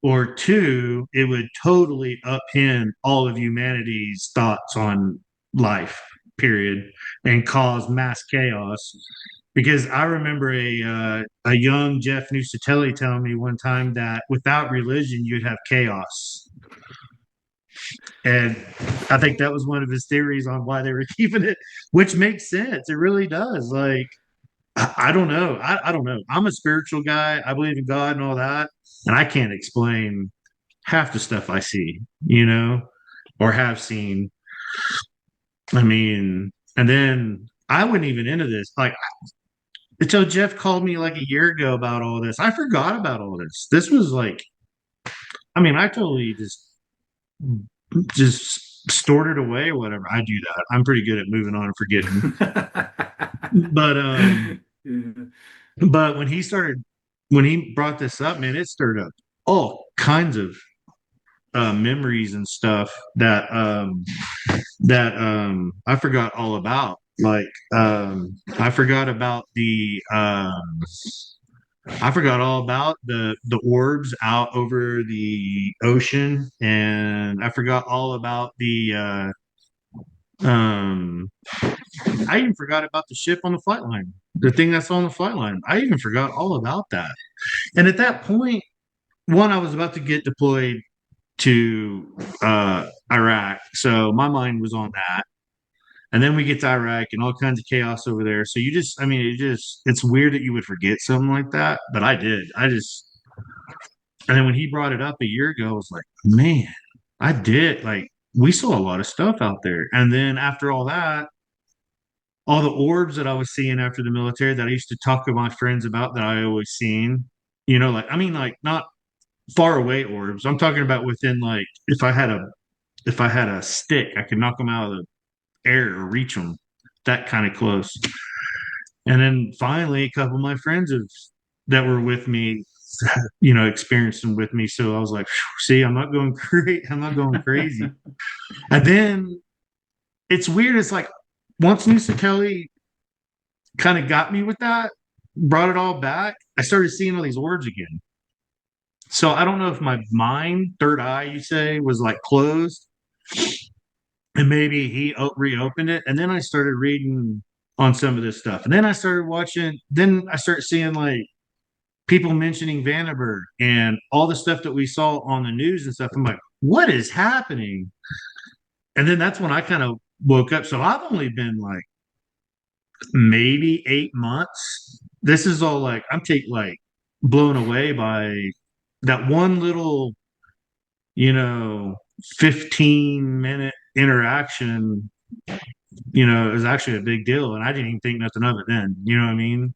Or two, it would totally upend all of humanity's thoughts on life, period, and cause mass chaos. Because I remember a young Jeff Nusatelli telling me one time that without religion, you'd have chaos. And I think that was one of his theories on why they were keeping it, which makes sense. It really does. Like, I don't know. I don't know. I'm a spiritual guy. I believe in God and all that. And I can't explain half the stuff I see, or have seen. I mean, and then I wasn't even into this. Like, until Jeff called me like a year ago about all this, I forgot about all this. This was like, I mean, I totally just stored it away or whatever. I do that. I'm pretty good at moving on and forgetting. But yeah. but when he brought this up, man, it stirred up all kinds of memories and stuff that I forgot all about. Like I forgot about I forgot all about the orbs out over the ocean, and I forgot all about the I even forgot about the ship on the flight line, the thing that's on the flight line. I even forgot all about that. And at that point, one, I was about to get deployed to Iraq, so my mind was on that. And then we get to Iraq and all kinds of chaos over there. So you just, I mean, it's weird that you would forget something like that, but I did. And then when he brought it up a year ago, I was like, man, I did. Like, we saw a lot of stuff out there. And then after all that, all the orbs that I was seeing after the military that I used to talk to my friends about that I always seen, like, I mean, like, not far away orbs. I'm talking about within, like, if I had a stick, I could knock them out of the air or reach them that kind of close. And then finally, a couple of my friends that were with me, experienced them with me. So I was like, see, I'm not going crazy. I'm not going crazy. And then it's weird. It's like once Nisa Kelly kind of got me with that, brought it all back, I started seeing all these words again. So I don't know if my mind, third eye, you say, was like closed, and maybe he reopened it. And then I started reading on some of this stuff. And then I started watching, then I started seeing like people mentioning Vandenberg and all the stuff that we saw on the news and stuff. I'm like, what is happening? And then that's when I kind of woke up. So I've only been like maybe 8 months. This is all like, like blown away by that one little, you know, 15-minute interaction, is actually a big deal. And I didn't even think nothing of it then. You know what I mean?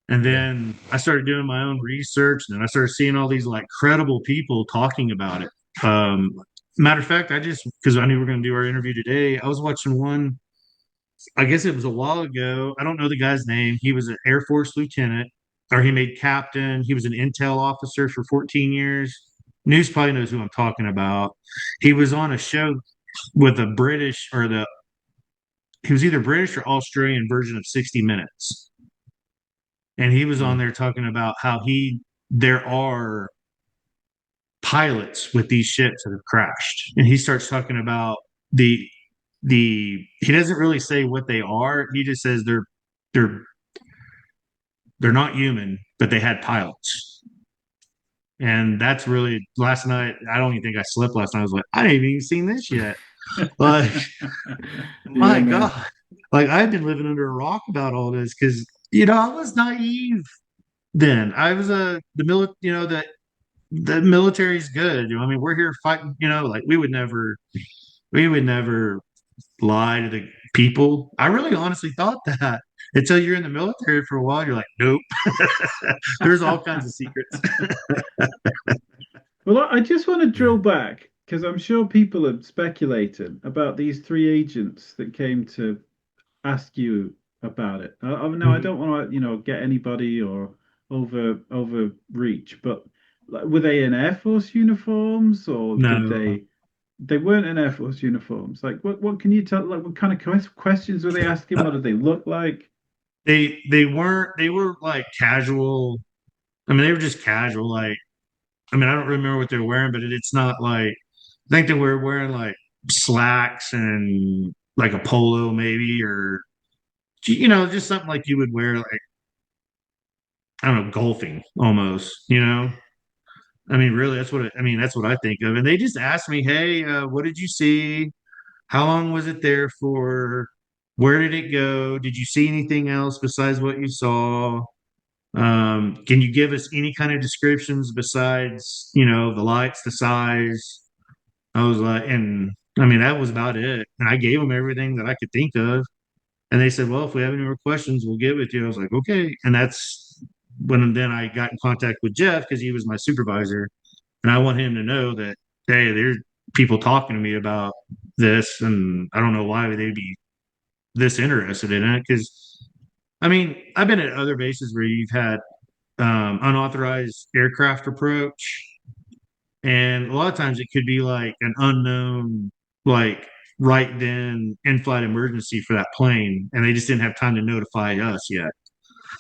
And Yeah. then I started doing my own research, and then I started seeing all these like credible people talking about it. Matter of fact, because I knew we were going to do our interview today, I was watching one. I guess it was a while ago. I don't know the guy's name. He was an Air Force lieutenant, or he made captain. He was an intel officer for 14 years. News probably knows who I'm talking about. He was on a show with a British he was either British or Australian version of 60 Minutes. And he was on there talking about how there are pilots with these ships that have crashed. And he starts talking about he doesn't really say what they are. He just says they're they're not human, but they had pilots. And that's really last night. I don't even think I slept last night. I was like, I haven't even seen this yet. Like, Yeah, my man. God. Like, I've been living under a rock about all this because, I was naive then. I was the military, the military's good. I mean, we're here fighting, like we would never lie to the people. I really honestly thought that until you're in the military for a while, you're like, nope. There's all kinds of secrets. Well, I just want to drill back because I'm sure people are speculating about these three agents that came to ask you about it. No, I Mhm. don't want to, get anybody or overreach, but like, were they in Air Force uniforms or did No, they weren't in Air Force uniforms? Like, what can you tell? Like, what kind of questions were they asking? What did they look like? they weren't. They were like casual. I mean, they were just casual. Like, I mean, I don't remember what they were wearing, but it's not like I think they were wearing like slacks and like a polo maybe, or just something like you would wear like I don't know, golfing almost. I mean, really, that's what I think of. And they just asked me, "Hey, what did you see? How long was it there for? Where did it go? Did you see anything else besides what you saw? Can you give us any kind of descriptions besides, the lights, the size?" I was like, and I mean, that was about it. And I gave them everything that I could think of. And they said, well, if we have any more questions, we'll get with you. I was like, okay. And that's when then I got in contact with Jeff because he was my supervisor. And I want him to know that, hey, there's people talking to me about this. And I don't know why they'd be this interested in it. Because, I mean, I've been at other bases where you've had unauthorized aircraft approach. And a lot of times it could be like an unknown, like right then in flight emergency for that plane. And they just didn't have time to notify us yet.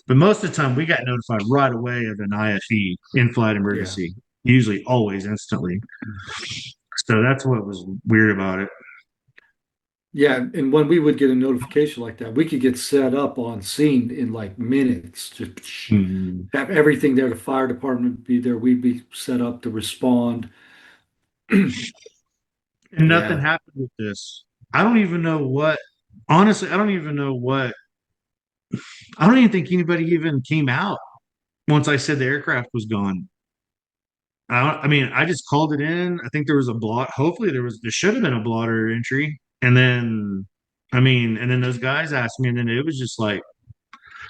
But most of the time we got notified right away of an IFE in flight Yeah. emergency, usually always instantly. So that's what was weird about it. Yeah, and when we would get a notification like that, we could get set up on scene in like minutes. Just Mm. have everything there. The fire department would be there. We'd be set up to respond. And nothing Yeah, happened with this. I don't even know what, honestly, I don't even know what, I don't even think anybody even came out once I said the aircraft was gone. I mean, I just called it in. I think there was a blot. Hopefully, there should have been a blotter entry. And then, I mean, and then those guys asked me, and then it was just like,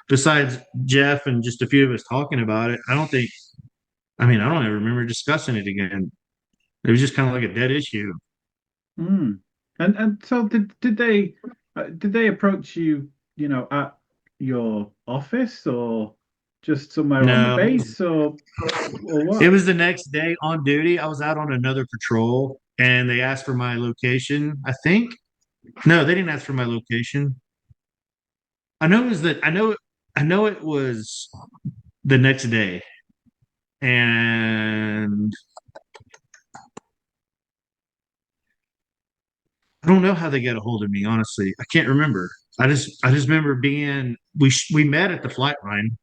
besides Jeff and just a few of us talking about it, I mean, I don't ever remember discussing it again. It was just kind of like a dead issue. Hmm. And so did they approach you, at your office or just somewhere on the No, base or it what? was the next day on duty. I was out on another patrol and they asked for my location, I think. No, they didn't ask for my location. I know it was the next day. And I don't know how they got a hold of me, honestly. I can't remember. I just remember we met at the flight line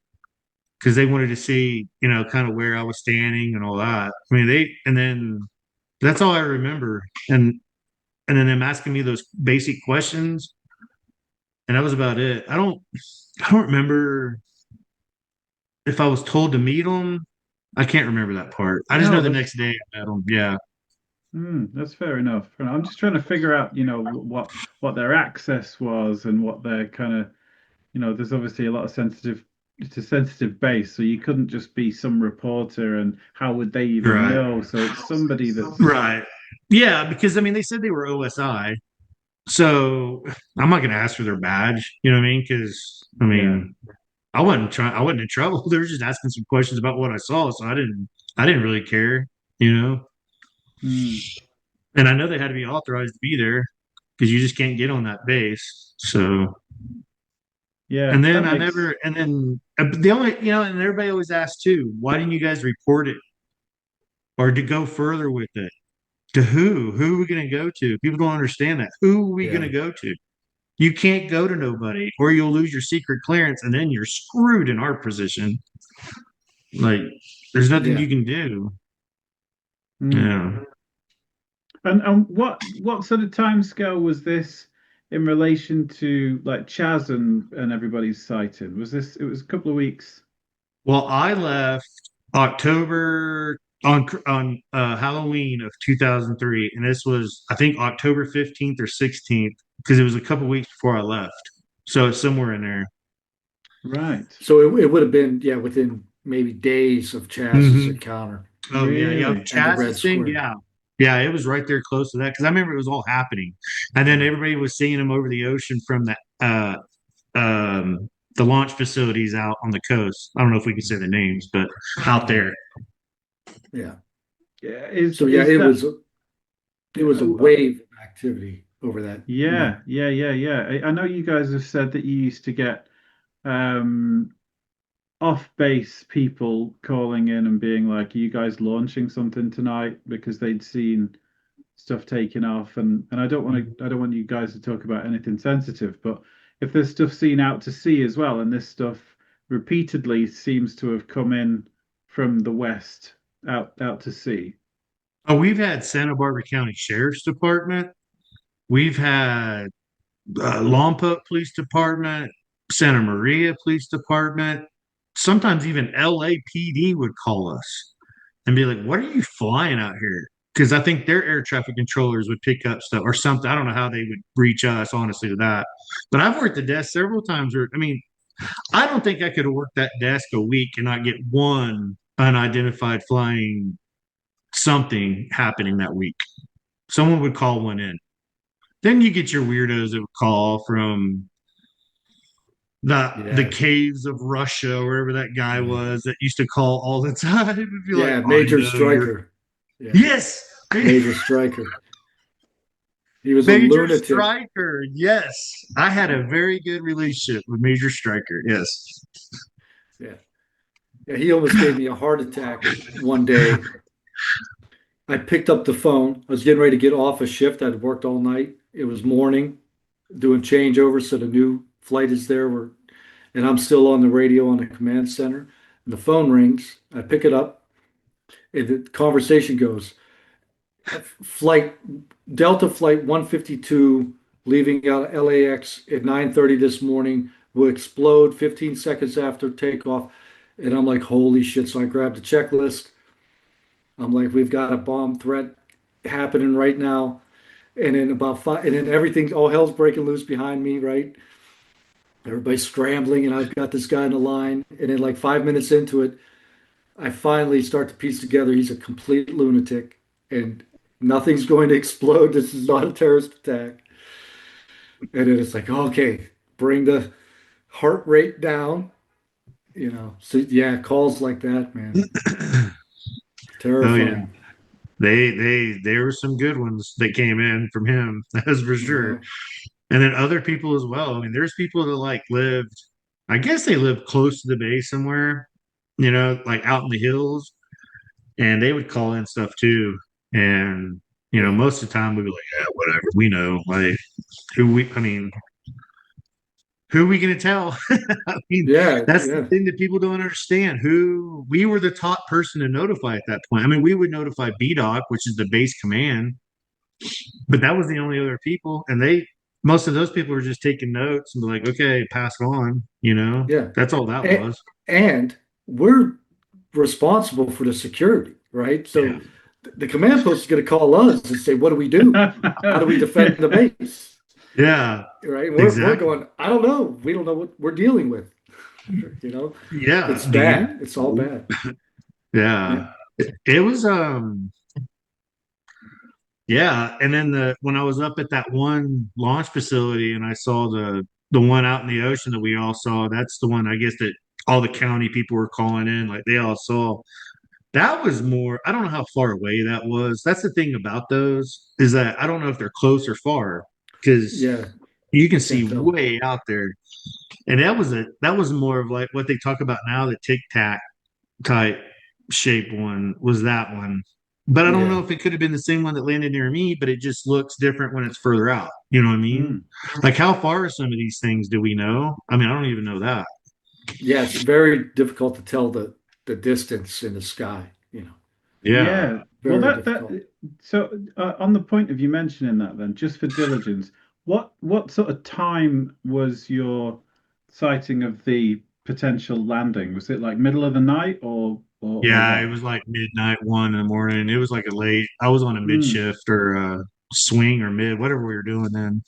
because they wanted to see, kind of where I was standing and all that. I mean, and then that's all I remember. And then them asking me those basic questions, and that was about it. I don't remember if I was told to meet them. I can't remember that part. I just know No, the next day I met them. Yeah. that's fair enough. And I'm just trying to figure out, what their access was and what their kind of, there's obviously a lot of it's a sensitive base, so you couldn't just be some reporter and how would they even Right. know? So it's somebody that's, Right. Yeah, because I mean they said they were OSI. So I'm not gonna ask for their badge, you know what I mean? Because I yeah. mean I wasn't in trouble. They were just asking some questions about what I saw, so I didn't really care, you know. Hmm. And I know they had to be authorized to be there because you just can't get on that base. So Yeah, that makes and then the only, and everybody always asks too, why didn't you guys report it or to go further with it? To who? Who are we going to go to? People don't understand that. Who are we going yeah, to go to? You can't go to nobody, or you'll lose your secret clearance, and then you're screwed in our position. Like, there's nothing yeah. you can do. hmm. Yeah. And what sort of time scale was this in relation to like Chaz and everybody's sighting? Was this it was a couple of weeks? Well, I left October. on Halloween of 2003, and this was I think October 15th or 16th because it was a couple weeks before I left, so it's somewhere in there. Right. So it would have been, yeah, within maybe days of Chaz's Hmm. encounter Oh yeah, yeah. Really? and the Red Chaz's thing, Square. yeah, yeah. It was right there close to that because I remember it was all happening, and then Yeah. everybody was seeing him over the ocean from the launch facilities out on the coast. I don't know if we can say the names, but out there. Yeah. Yeah. So yeah, Is that? it was a wave of activity over that month. Yeah, yeah, yeah, yeah. I know you guys have said that you used to get um off-base people calling in and being like, "Are you guys launching something tonight?" Because they'd seen stuff taken off, and I don't want you guys to talk about anything sensitive, but if there's stuff seen out to sea as well, and this stuff repeatedly seems to have come in from the west out to sea. Oh, we've had Santa Barbara County Sheriff's Department. We've had Lompoc Police Department, Santa Maria Police Department. Sometimes even LAPD would call us and be like, "What are you flying out here?" Because I think their air traffic controllers would pick up stuff or something. I don't know how they would reach us, honestly, to that. But I've worked the desk several times where, I mean, I don't think I could have worked that desk a week and not get one unidentified flying something happening that week. Someone would call one in. Then you get your weirdos that would call from the Yeah. caves of Russia, wherever that guy Yeah. was that used to call all the time and be like, Yeah, "I Major know you're Striker. Yeah. yes, Major Striker. He was a Major lunatic. Striker. Yes, I had a very good relationship with Major Striker. Yes, Yeah. Yeah, he almost gave me a heart attack one day. I picked up the phone. I was getting ready to get off a shift. I'd worked all night. It was morning, doing changeovers, so the new flight is there. And I'm still on the radio on the command center. And the phone rings. I pick it up, and the conversation goes, flight Delta flight 152 leaving out LAX at 9:30 this morning will explode 15 seconds after takeoff. And I'm like, holy shit. So I grabbed the checklist. I'm like, we've got a bomb threat happening right now. And then about five, and then everything, all hell's breaking loose behind me, right? Everybody's scrambling, and I've got this guy in the line. And then, like 5 minutes into it, I finally start to piece together he's a complete lunatic, and nothing's going to explode. This is not a terrorist attack. And then it's like, okay, bring the heart rate down, So yeah, calls like that, man, oh yeah, terrifying. there were some good ones that came in from him. That's for sure. Yeah, And then other people as well. I mean, there's people that like lived, I guess they lived close to the base somewhere, like out in the hills, and they would call in stuff too. And, yeah, most of the time we'd be like, yeah, whatever, we know. Like, I mean, who are we going to tell? I mean, yeah, that's the yeah, thing that people don't understand. Who we were the top person to notify at that point. I mean, we would notify BDOC, which is the base command, but that was the only other people. And most of those people were just taking notes and be like, okay, pass it on. yeah. That's all that And, was. and we're responsible for the security, right? Yeah. So the command post is going to call us and say, what do we do? How do we defend the base? Yeah, Right? And we're exactly. going, I don't know. We don't know what we're dealing with. You know, Yeah. it's Do bad. you? It's all bad. Yeah. It was yeah, and then when I was up at that one launch facility and I saw the one out in the ocean that we all saw, that's the one I guess that all the county people were calling in, like they all saw. That was more, I don't know how far away that was. That's the thing about those is that I don't know if they're close or far because Yeah, you can I can't see tell. way out there. And that was more of like what they talk about now, the tic tac type shape one was that one. But I don't know Yeah, if it could have been the same one that landed near me, but it just looks different when it's further out. You know what I mean? Mm. Like how far are some of these things do we know? I mean, I don't even know that. yeah. It's very difficult to tell the distance in the sky. Yeah. Yeah. Well, Very difficult. so on the point of you mentioning that, then, just for diligence, what sort of time was your sighting of the potential landing? Was it like middle of the night, or Yeah, it what? was like midnight, 1 in the morning. It was like a late. I was on a mid Mm, shift or swing or mid, whatever we were doing then.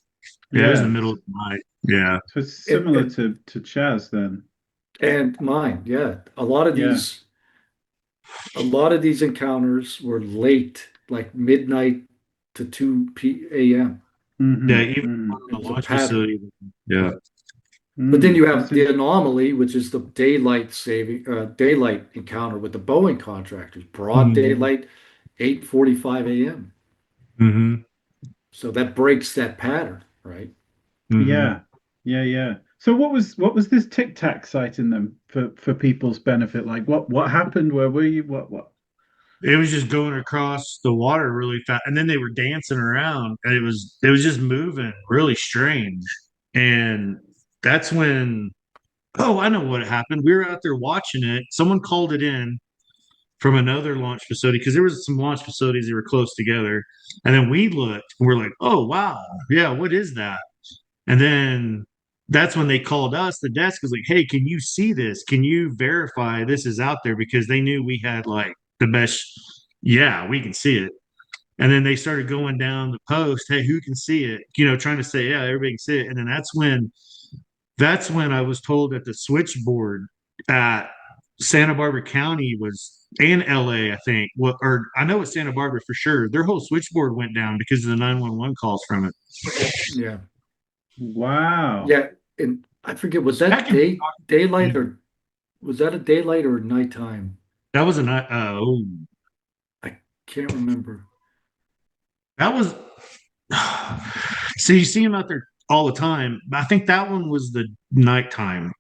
Yeah, it was in the yeah. middle of the night. Yeah. So it's And, similar and to Chaz then. and mine, yeah. Yeah. A lot of these encounters were late, like midnight to 2 a.m. Yeah, Hmm. even Hmm. on It the was a launch pattern. facility. Yeah. But then Mm. you That's have the in, anomaly, which is the daylight encounter with the Boeing contractors, broad Hmm. daylight, 8:45 a.m. Hmm. So that breaks that pattern, right? Hmm. yeah. Yeah, yeah. So what was this Tic Tac citing them for people's benefit? Like what happened? Where were you? What? It was just going across the water really fast, and then they were dancing around, and it was just moving really strange. And that's when, oh, I know what happened. We were out there watching it. Someone called it in from another launch facility because there was some launch facilities that were close together. And then we looked and we're like, oh wow, yeah, what is that? And then that's when they called us. The desk was like, hey, can you see this? Can you verify this is out there? Because they knew we had like the best, yeah, we can see it. And then they started going down the post, hey, who can see it? Trying to say, yeah, everybody can see it. And then that's when I was told that the switchboard at Santa Barbara County was and LA, I think. Or I know it's Santa Barbara for sure. Their whole switchboard went down because of the 911 calls from it. Yeah. Wow. Yeah. And I forget, was I that can daylight or was that a daylight or nighttime? that was a night. Oh, I can't remember. that was. So you see him out there all the time. I think that one was the nighttime.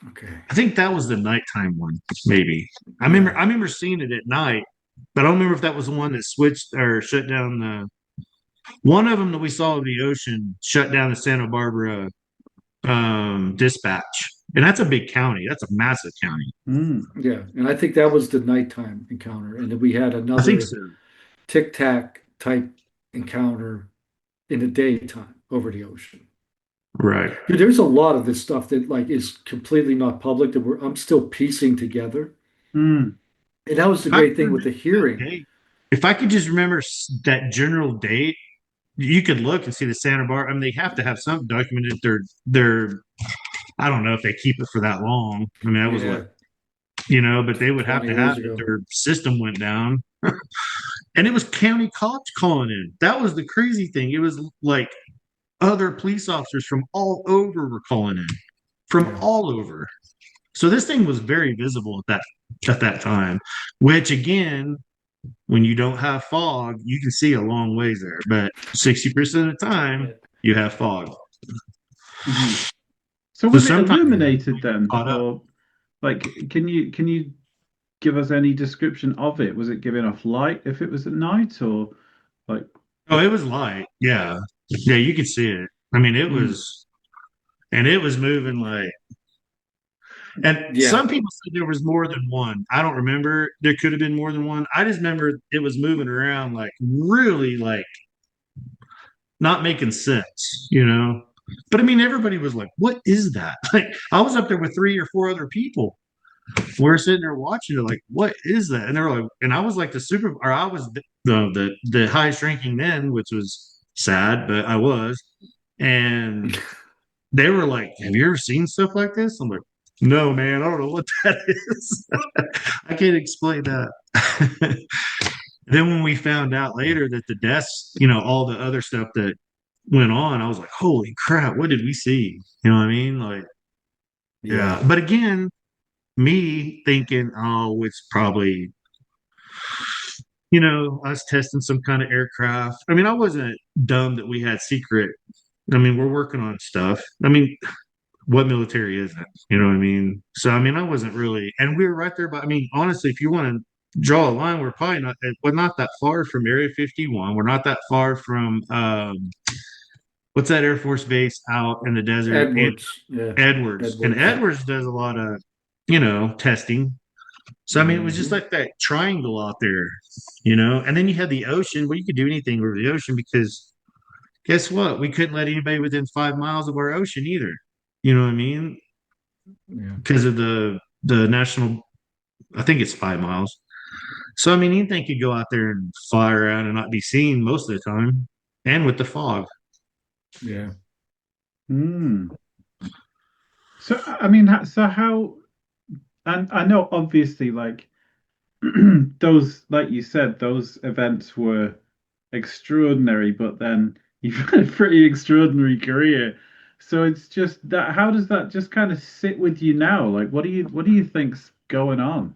Okay. I think that was the nighttime one, maybe. I remember Yeah. I remember seeing it at night, but I don't remember if that was the one that switched or shut down the one of them that we saw in the ocean shut down the Santa Barbara dispatch. And that's a big county. That's a massive county. Mm. Yeah. And I think that was the nighttime encounter. And then we had I think another so. tic tac type encounter in the daytime over the ocean. Right. Dude, there's a lot of this stuff that like is completely not public that I'm still piecing together. Mm. And that was the If I great could thing with remember the that hearing. date, if I could just remember that general date, you could look and see the Santa Barbara. I mean, they have to have something documented. They're I don't know if they keep it for that long. I mean, that was what Yeah, but they would have 20 to have years it. ago. Their system went down, and it was county cops calling in. That was the crazy thing. It was like other police officers from all over were calling in, from Yeah. all over. So this thing was very visible at that time, which again, when you don't have fog, you can see a long ways there. But 60% of the time, Yeah. you have fog. Hmm. So So was it sometimes Yeah. illuminated then, caught up. or like can you give us any description of it? Was it giving off light if it was at night, or like? Oh, it was light. Yeah. Yeah, you could see it. I mean, Mm. it was moving like, and Yeah. some people said there was more than one. I don't remember. There could have been more than one. I just remember it was moving around like really like not making sense. But I mean, everybody was like, what is that? Like, I was up there with 3 or 4 other people. We're sitting there watching it, like, what is that? And they're like, and I was like or I was the highest ranking then, which was sad, but I was. And they were like, have you ever seen stuff like this? I'm like, no, man, I don't know what that is. I can't explain that. Then when we found out later that the deaths, all the other stuff that went on, I was like, holy crap, what did we see? You know what I mean? Like, Yeah. yeah. But again, me thinking, oh, it's probably, us testing some kind of aircraft. I mean, I wasn't dumb that we had secret. I mean, we're working on stuff. I mean, what military isn't? You know what I mean? So, I mean, I wasn't really, and we were right there. But I mean, honestly, if you want to draw a line, we're not that far from Area 51. We're not that far from, what's that Air Force base out in the desert? Edwards. Yeah. Edwards. And Edwards. Edwards does a lot of, testing. So I mean, it was just Hmm. like that triangle out there. And then you had the ocean where you could do anything over the ocean because guess what? We couldn't let anybody within 5 miles of our ocean either. You know what I mean? Yeah. Because of the national. I think it's 5 miles. So I mean, anything could go out there and fly around and not be seen most of the time, and with the fog. Yeah. Hmm. So I mean, so how? And I know obviously, like those, like you said, those events were extraordinary, but then you've had a pretty extraordinary career. So it's just that, how does that just kind of sit with you now? Like, what do you think's going on?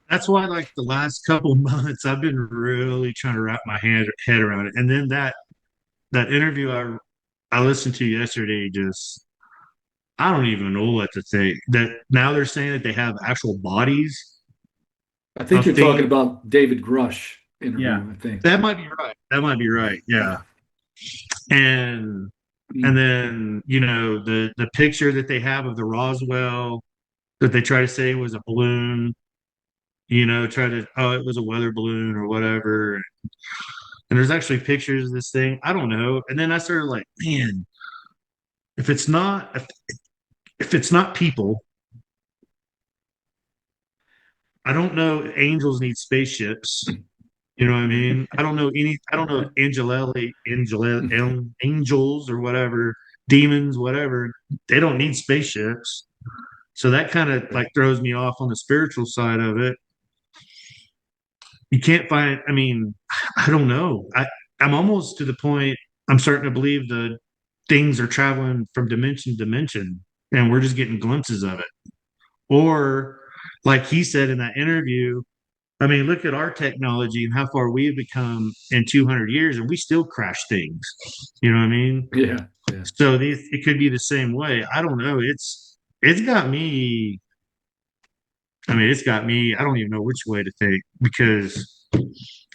That's why, like the last couple months, I've been really trying to wrap my head around it. And then that interview I listened to yesterday, just I don't even know what to think. That now they're saying that they have actual bodies I think of you're talking things. about David Grush Yeah, interview, I think. That might be right. That might be right. Yeah. Yeah. And and then the picture that they have of the Roswell that they try to say was a balloon. Try to it was a weather balloon or whatever. And there's actually pictures of this thing. I don't know. And then I started like, man, if it's not if it's not people, I don't know. Angels need spaceships. You know what I mean? I don't know any. I don't know if angels or whatever, demons, whatever. They don't need spaceships. So that kind of like throws me off on the spiritual side of it. You can't find. I mean, I don't know. I'm almost to the point. I'm starting to believe the things are traveling from dimension to dimension, and we're just getting glimpses of it. Or, like he said in that interview, I mean, look at our technology and how far we've become in 200 years, and we still crash things. You know what I mean? Yeah. Yeah. So it could be the same way. I don't know. It's got me. I mean, it's got me. I don't even know which way to think because,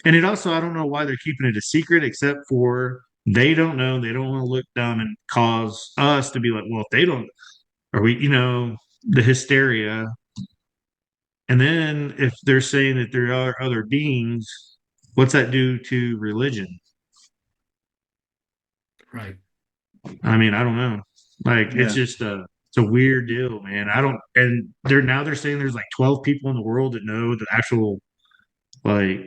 and it also I don't know why they're keeping it a secret, except for they don't know. They don't want to look dumb and cause us to be like, well, if they don't, are we? The hysteria. And then if they're saying that there are other beings, what's that do to religion? Right. I mean, I don't know. Like yeah. it's a weird deal, man. I don't and they're saying there's like 12 people in the world that know the actual like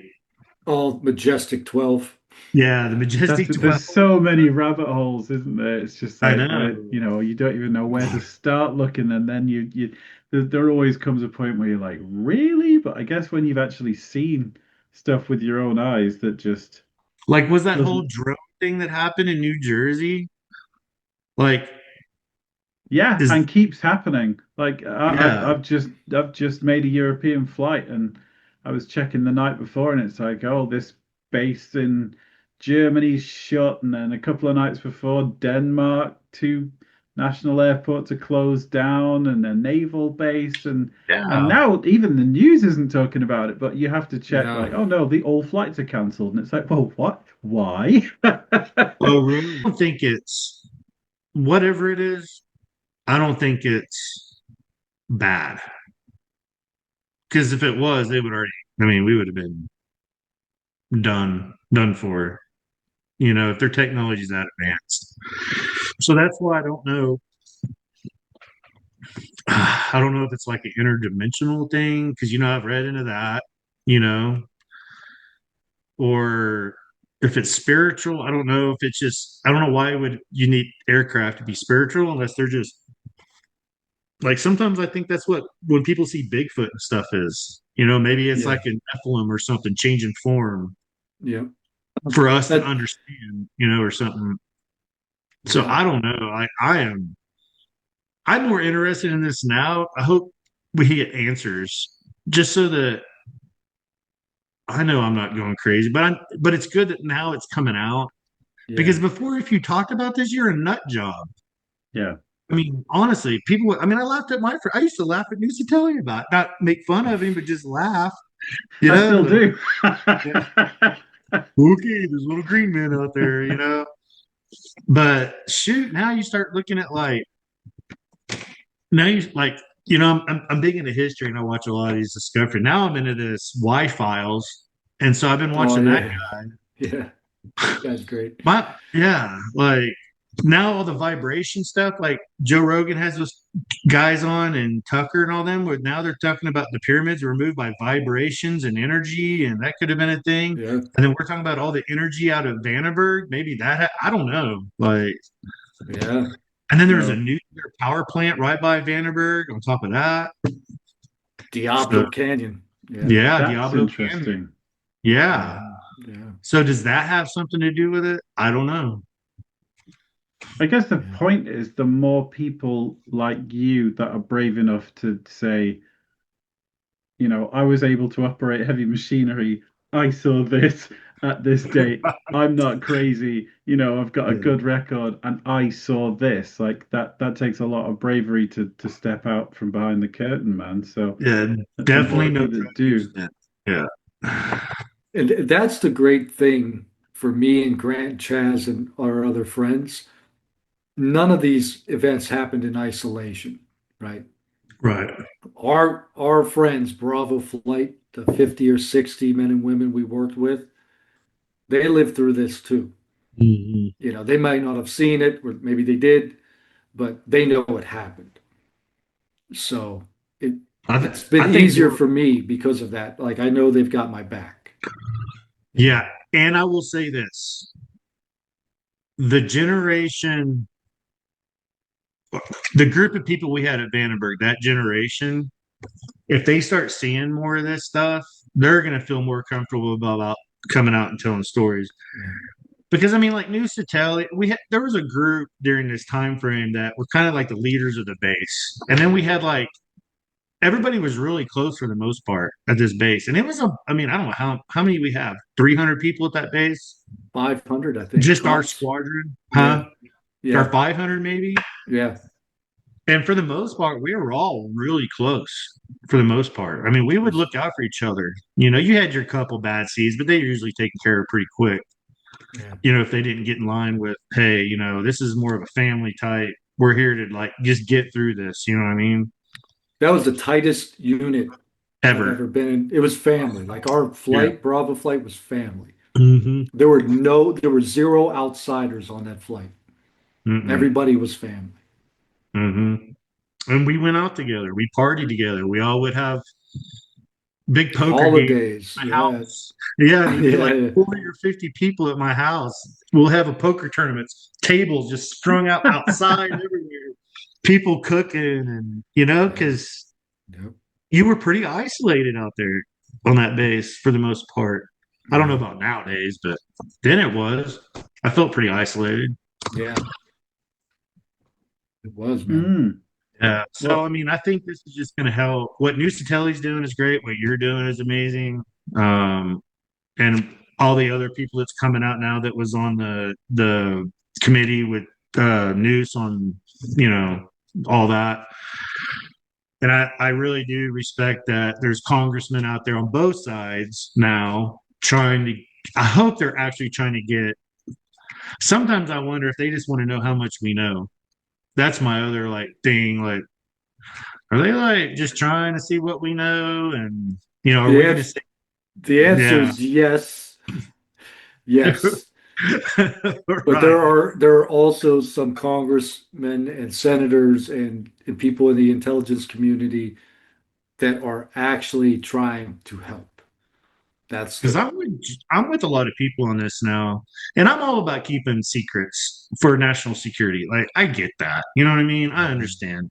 All Majestic 12. yeah, the majestic There's 12. so many rabbit holes, isn't there? It's just I like where, know. you don't even know where to start looking, and then there always comes a point where you're like, really? But I guess when you've actually seen stuff with your own eyes, that just Like was that whole doesn't. drone thing that happened in New Jersey? Like Yeah, is and keeps happening. Like yeah. I've just made a European flight, and I was checking the night before, and it's like, oh, this base in Germany's shut, and then a couple of nights before, Denmark, two national airports are closed down, and a naval base, and Yeah. now even the news isn't talking about it, but you have to check, like, No. oh no, the all flights are cancelled, and it's like, well, what? Why? Oh, really? I don't think it's whatever it is. I don't think it's bad. Because if it was, they would already. I mean, we would have been done for. If their technology is that advanced. So that's why I don't know. I don't know if it's like an interdimensional thing because I've read into that. You know, or if it's spiritual. I don't know if it's just. I don't know why would you need aircraft to be spiritual unless they're just like sometimes I think that's what when people see Bigfoot and stuff is. Maybe it's Yeah. like an Nephilim or something changing form Yeah. for us to That, understand, or something. So yeah. I don't know. I'm more interested in this now. I hope we get answers just so that I know I'm not going crazy, but it's good that now it's coming out Yeah. because before, if you talked about this, you're a nut job. Yeah, I mean, honestly, people. I mean, I laughed at my friend. I used to laugh at Newsy Telly about it. Not make fun of him, but just laugh. I still Like, do. yeah, okay, there's little green men out there. But shoot, now you start looking at like now you like I'm big into history and I watch a lot of these discovery. Now I'm into this Y files, and so I've been Oh watching that yeah. Yeah. guy. That's great. My yeah, like now all the vibration stuff, like Joe Rogan has those guys on and Tucker and all them, where now they're talking about the pyramids were moved by vibrations and energy, and that could have been a thing. Yeah, And then we're talking about all the energy out of Vandenberg. Maybe I don't know. Like, yeah, and then there's a No, nuclear power plant right by Vandenberg on top of that. So Diablo Canyon. Yeah, yeah, that's Diablo Canyon. interesting. Yeah. yeah, yeah, So does that have something to do with it? I don't know. I guess the yeah. point is the more people like you that are brave enough to say, I was able to operate heavy machinery. I saw this at this date. I'm not crazy. I've got a Yeah. good record and I saw this. Like that takes a lot of bravery to step out from behind the curtain, man. So Yeah, the more definitely of no you drug that do, use then. Yeah. And that's the great thing for me and Grant, Chaz, and our other friends. None of these events happened in isolation, right? Right. Our friends, Bravo Flight, the 50 or 60 men and women we worked with, they lived through this too. Mhm. They might not have seen it, or maybe they did, but they know it happened. So it it's been I think easier more, for me because of that. Like I know they've got my back. yeah. And I will say this, the generation, the group of people we had at Vandenberg, that generation, if they start seeing more of this stuff, they're going to feel more comfortable about coming out and telling stories. Yeah. Because I mean, like News to Tell, there was a group during this time frame that were kind of like the leaders of the base, and then we had like everybody was really close for the most part at this base, and it was I mean, I don't know how many we have, 300 people at that base, 500, I think, just our tops. squadron, Yeah. huh? Or Yeah. 500 maybe. Yeah. And for the most part, we were all really close for the most part. I mean, we would There's look out for each other. You had your couple bad seeds, but they usually taken care of pretty quick. yeah. If they didn't get in line with, hey, this is more of a family type. We're here to like just get through this. You know what I mean? That was the tightest unit I've Ever. ever been in. It was family. Like our Yeah. flight, Bravo flight was family. Mm-hmm. There were zero outsiders on that flight. Mm-mm. Everybody was family. Mm-hmm. And we went out together. We partied together. We all would have big poker games Holidays. at my Yeah. house. Yeah, and it'd be Yeah. like Yeah. 40 or 50 people at my house. We'll have a poker tournament, tables just strung out outside everywhere, people cooking, and Yeah. because Yep. you were pretty isolated out there on that base for the most part. I don't know Yeah. about nowadays, but then it was. I felt pretty isolated. Yeah. It was, man. mm, Yeah. So I well, mean, I think this is just going to help. What Nusatelli's doing is great. What you're doing is amazing. Um, and all the other people that's coming out now that was on the committee with Noose on all that. And I really do respect that there's congressmen out there on both sides now trying to. I hope they're actually trying to get. Sometimes I wonder if they just want to know how much we know. That's my other like thing. Like, are they like just trying to see what we know? And are The we going to answer, say, the answer yeah, is yes. Yes. But right? there are also some congressmen and senators and people in the intelligence community that are actually trying to help. That's Because the I'm with a lot of people on this now, and I'm all about keeping secrets for national security. Like I get that, you know what I mean? I understand,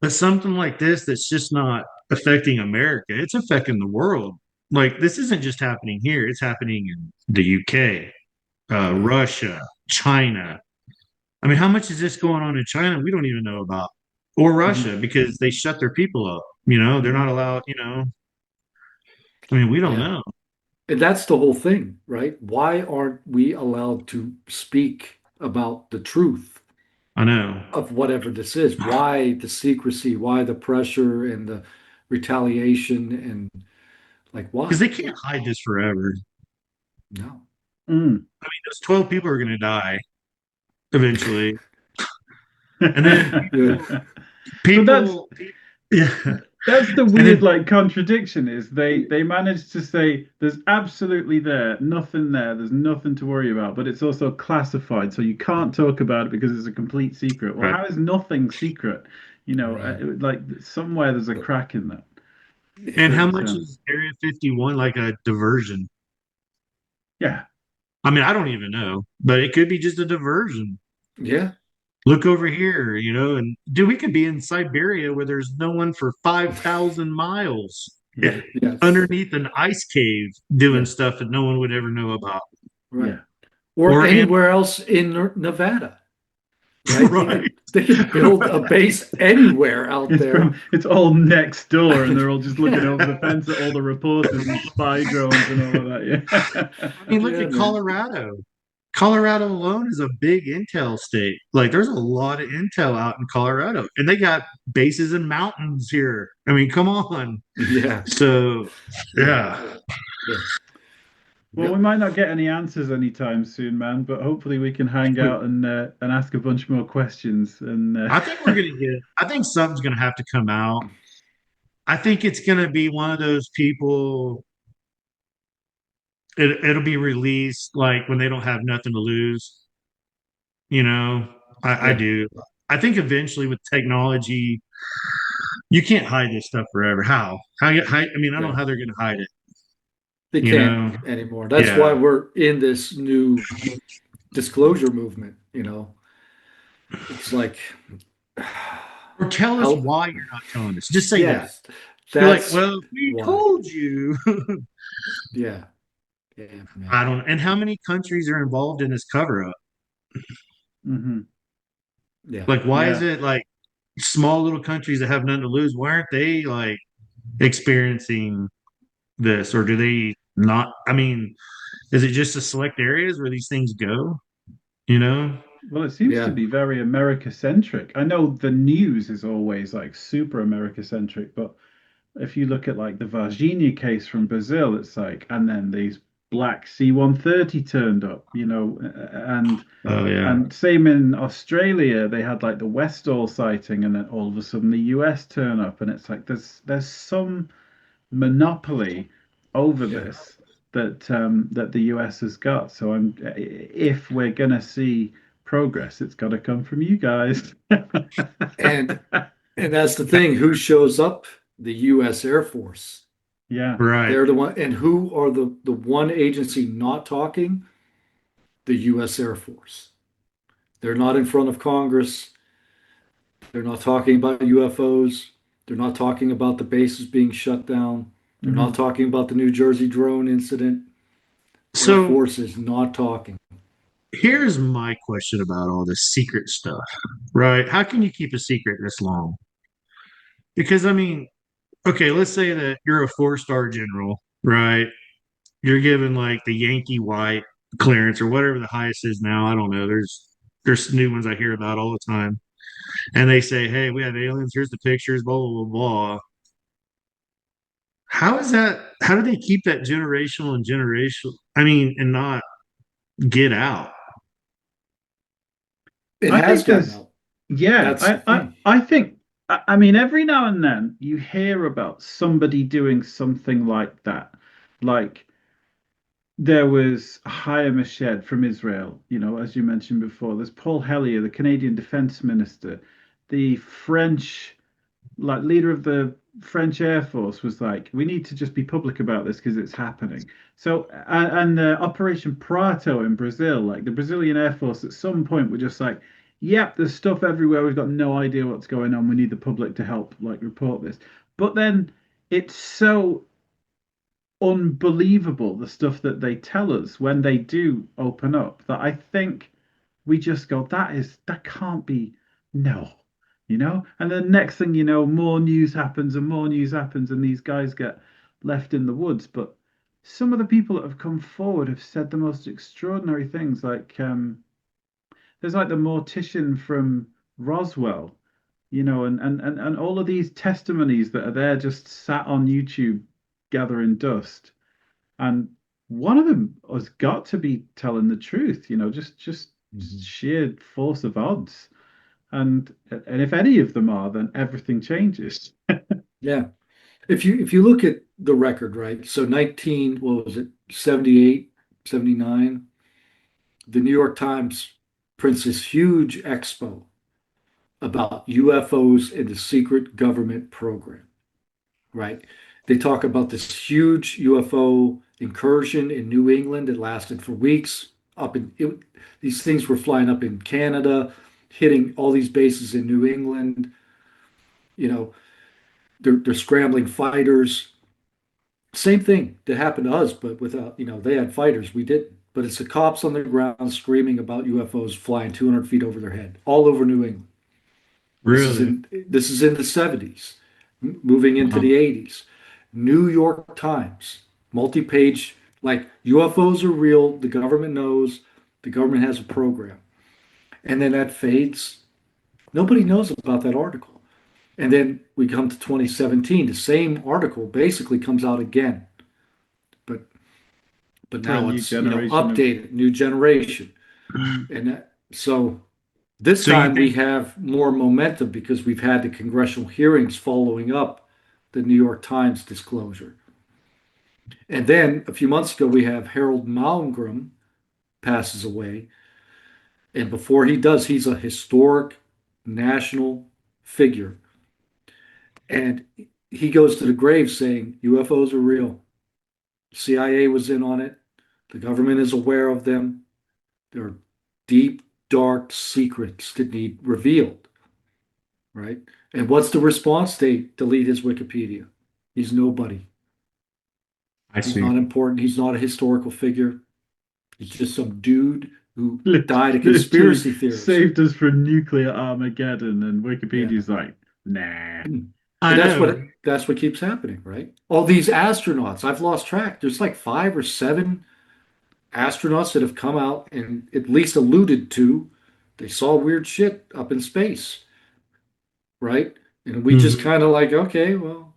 but something like this that's just not affecting America; it's affecting the world. Like this isn't just happening here; it's happening in the UK, yeah. Russia, China. I mean, how much is this going on in China? We don't even know about, or mhm, Russia because they shut their people up. They're not mhm. allowed. I mean, we don't Yeah. know. And that's the whole thing, right? Why aren't we allowed to speak about the truth I know. of whatever this is? Why the secrecy? Why the pressure and the retaliation and like Because why? they can't hide this forever. No. Mm. Those 12 people are going to die eventually. And then Yeah. But that's people, yeah. That's the And weird then like contradiction is they managed to say there's absolutely nothing there, there's nothing to worry about, but it's also classified, so you can't talk about it because it's a complete secret. Well, right. how is nothing secret? Right. Like somewhere there's a But crack in that. And how But much is Area 51 like a diversion? yeah, I mean, I don't even know, but it could be just a diversion. yeah. Look over here, and dude, we could be in Siberia where there's no one for 5,000 miles yeah, Yes. underneath an ice cave doing Yeah. stuff that no one would ever know about. Right. yeah. Or Or, anywhere else in Nevada, right? They right. could they could build a base anywhere out there. It's all next door, and they're all just looking Yeah. over the fence at all the reporters and spy drones and all of that. I mean, look Yeah, at man. Colorado. Colorado alone is a big intel state. Like, there's a lot of intel out in Colorado, and they got bases in mountains here. I mean, come on. Yeah. So, Yeah. yeah. Yeah. Well, we Yep. might not get any answers anytime soon, man, but hopefully we can hang out and ask a bunch more questions. And I think we're gonna get. I think something's gonna have to come out. I think it's gonna be one of those people. It'll be released like when they don't have nothing to lose. You know, I Yeah. do. I think eventually with technology, you can't hide this stuff forever. How? I mean, I don't know Yeah. how they're gonna hide it. They You can't know? anymore. That's why Yeah. we're in this new disclosure movement. It's like Or tell us how why you're not telling us. Just say that. yes, You're like, that's well, we why. told you. Yeah. Yeah, I man. don't. And how many countries are involved in this cover up? mhm, Yeah. Like, why is yeah. it like small little countries that have nothing to lose? Why aren't they like experiencing this, or do they not? I mean, is it just the select areas where these things go? You know? Well, it seems to Yeah. be very America centric. I know the news is always like super America centric, but if you look at like the Varginha case from Brazil, it's like, and then these black C-130 turned up, Oh yeah. and same in Australia, they had like the Westall sighting, and then all of a sudden the US turn up, and it's like there's some monopoly over Yeah. this that the US has got. So if we're gonna see progress, it's got to come from you guys. And and that's the thing. Who shows up? The US Air Force. Yeah. Right. They're the one, and who are the one agency not talking? The US Air Force. They're not in front of Congress. They're not talking about UFOs. They're not talking about the bases being shut down. They're not Hmm. talking about the New Jersey drone incident. Air So Force is not talking. here's my question about all this secret stuff. Right? How can you keep a secret this long? Because I mean, okay, let's say that you're a four-star general, right? You're given like the Yankee White clearance or whatever the highest is now. I don't know. There's new ones I hear about all the time. And they say, hey, we have aliens, here's the pictures, blah, blah, blah, blah. How is that? How do they keep that generational and generational? I mean, and not get out? It I has think gotten there's, out. yeah, That's the thing. I think, I mean, every now and then you hear about somebody doing something like that. Like there was Hayam Shed from Israel, as you mentioned before. There's Paul Hellyer, the Canadian Defense Minister. The French, like leader of the French Air Force, was like, we need to just be public about this because it's happening. So, and Operation Prato in Brazil, like the Brazilian Air Force at some point were just like, yep, there's stuff everywhere. We've got no idea what's going on. We need the public to help, like, report this. But then it's so unbelievable the stuff that they tell us when they do open up that I think we just go, that can't be no, And then next thing you know, more news happens and more news happens, and these guys get left in the woods. But some of the people that have come forward have said the most extraordinary things. Like there's like the mortician from Roswell, and all of these testimonies that are there just sat on YouTube gathering dust. And one of them has got to be telling the truth, just Mhm. sheer force of odds. And if any of them are, then everything changes. Yeah. If you look at the record, right? So 19, what was it, 78, 79, the New York Times prints this huge expo about UFOs and the secret government program, right? They talk about this huge UFO incursion in New England that lasted for weeks. These things were flying up in Canada, hitting all these bases in New England. You know, they're scrambling fighters. Same thing that happened to us, but without, they had fighters. We didn't. But it's the cops on the ground screaming about UFOs flying 200 feet over their head, all over New England. Really? This is in the 70s, moving into Wow. the 80s. New York Times, multi-page, like UFOs are real. The government knows. The government has a program, and then that fades. Nobody knows about that article. And then we come to 2017. The same article basically comes out again, but For a now new it's generation of. updated, new generation, Mm. so this So you time we think, have more momentum because we've had the congressional hearings following up the New York Times disclosure. And then a few months ago, we have Harold Malmgren passes away. And before he does, he's a historic national figure. And he goes to the grave saying UFOs are real. CIA was in on it. The government is aware of them. There are deep, dark secrets that need revealed, right? And what's the response? They delete his Wikipedia. He's nobody. I He's see. not important. He's not a historical figure. He's just some dude who Lit- died a Literally conspiracy theorist. saved us from nuclear Armageddon, and Yeah. Wikipedia's like, nah. And I know. that's what keeps happening, right? All these astronauts, I've lost track. There's like 5 or 7 astronauts that have come out and at least alluded to they saw weird shit up in space, right? And we just Mhm. kind of like, okay, well,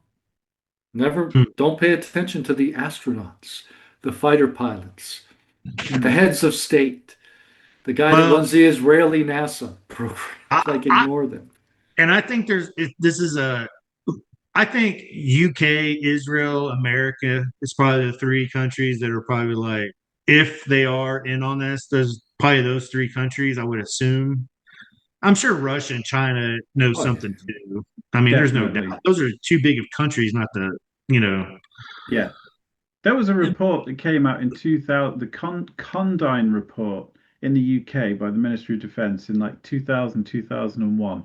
never, Hmm. don't pay attention to the astronauts, the fighter pilots, the Mm. heads of state, the guy that Well, runs the Israeli NASA program. I, Like, I ignore them. and I think this is a I think UK, Israel, America is probably the three countries that are probably like, if they are in on this, there's probably those three countries, I would assume. I'm sure Russia and China know Oh, yeah. something too. I mean, there's no doubt. Definitely. Those are too big of countries not to, you know. Yeah. There was a report that came out in 2000, the Condign report in the UK by the Ministry of Defence in like 2000, 2001.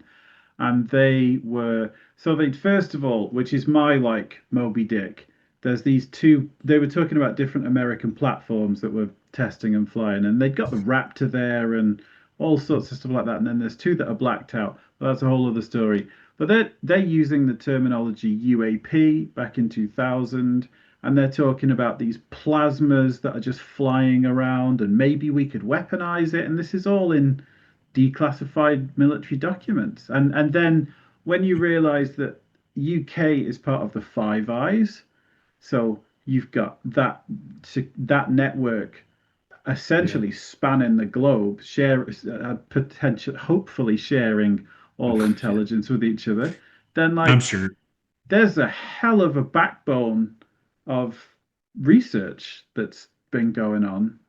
And they were, so they, first of all, which is my like Moby Dick, there's these two, they were talking about different American platforms that were testing and flying, and they'd got the Raptor there and all sorts of stuff like that. And then there's two that are blacked out. But that's a whole other story. But they're using the terminology UAP back in 2000, and they're talking about these plasmas that are just flying around, and maybe we could weaponize it. And this is all in declassified military documents. And then when you realize that UK is part of the Five Eyes, so you've got that network Yeah. essentially spanning the globe, potential, hopefully sharing all Yeah. intelligence with each other, then I'm like sure. there's a hell of a backbone of research that's been going on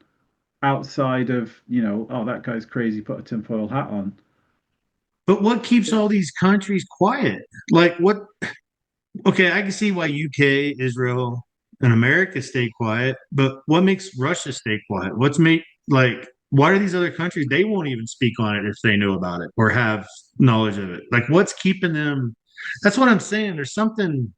outside of, oh, that guy's crazy, put a tinfoil hat on. But what keeps Yeah. all these countries quiet? Like what Okay, I can see why UK, Israel, and America stay quiet, but what makes Russia stay quiet? What's make like why are these other countries they won't even speak on it if they know about it or have knowledge of it? Like what's keeping them? That's what I'm saying. There's something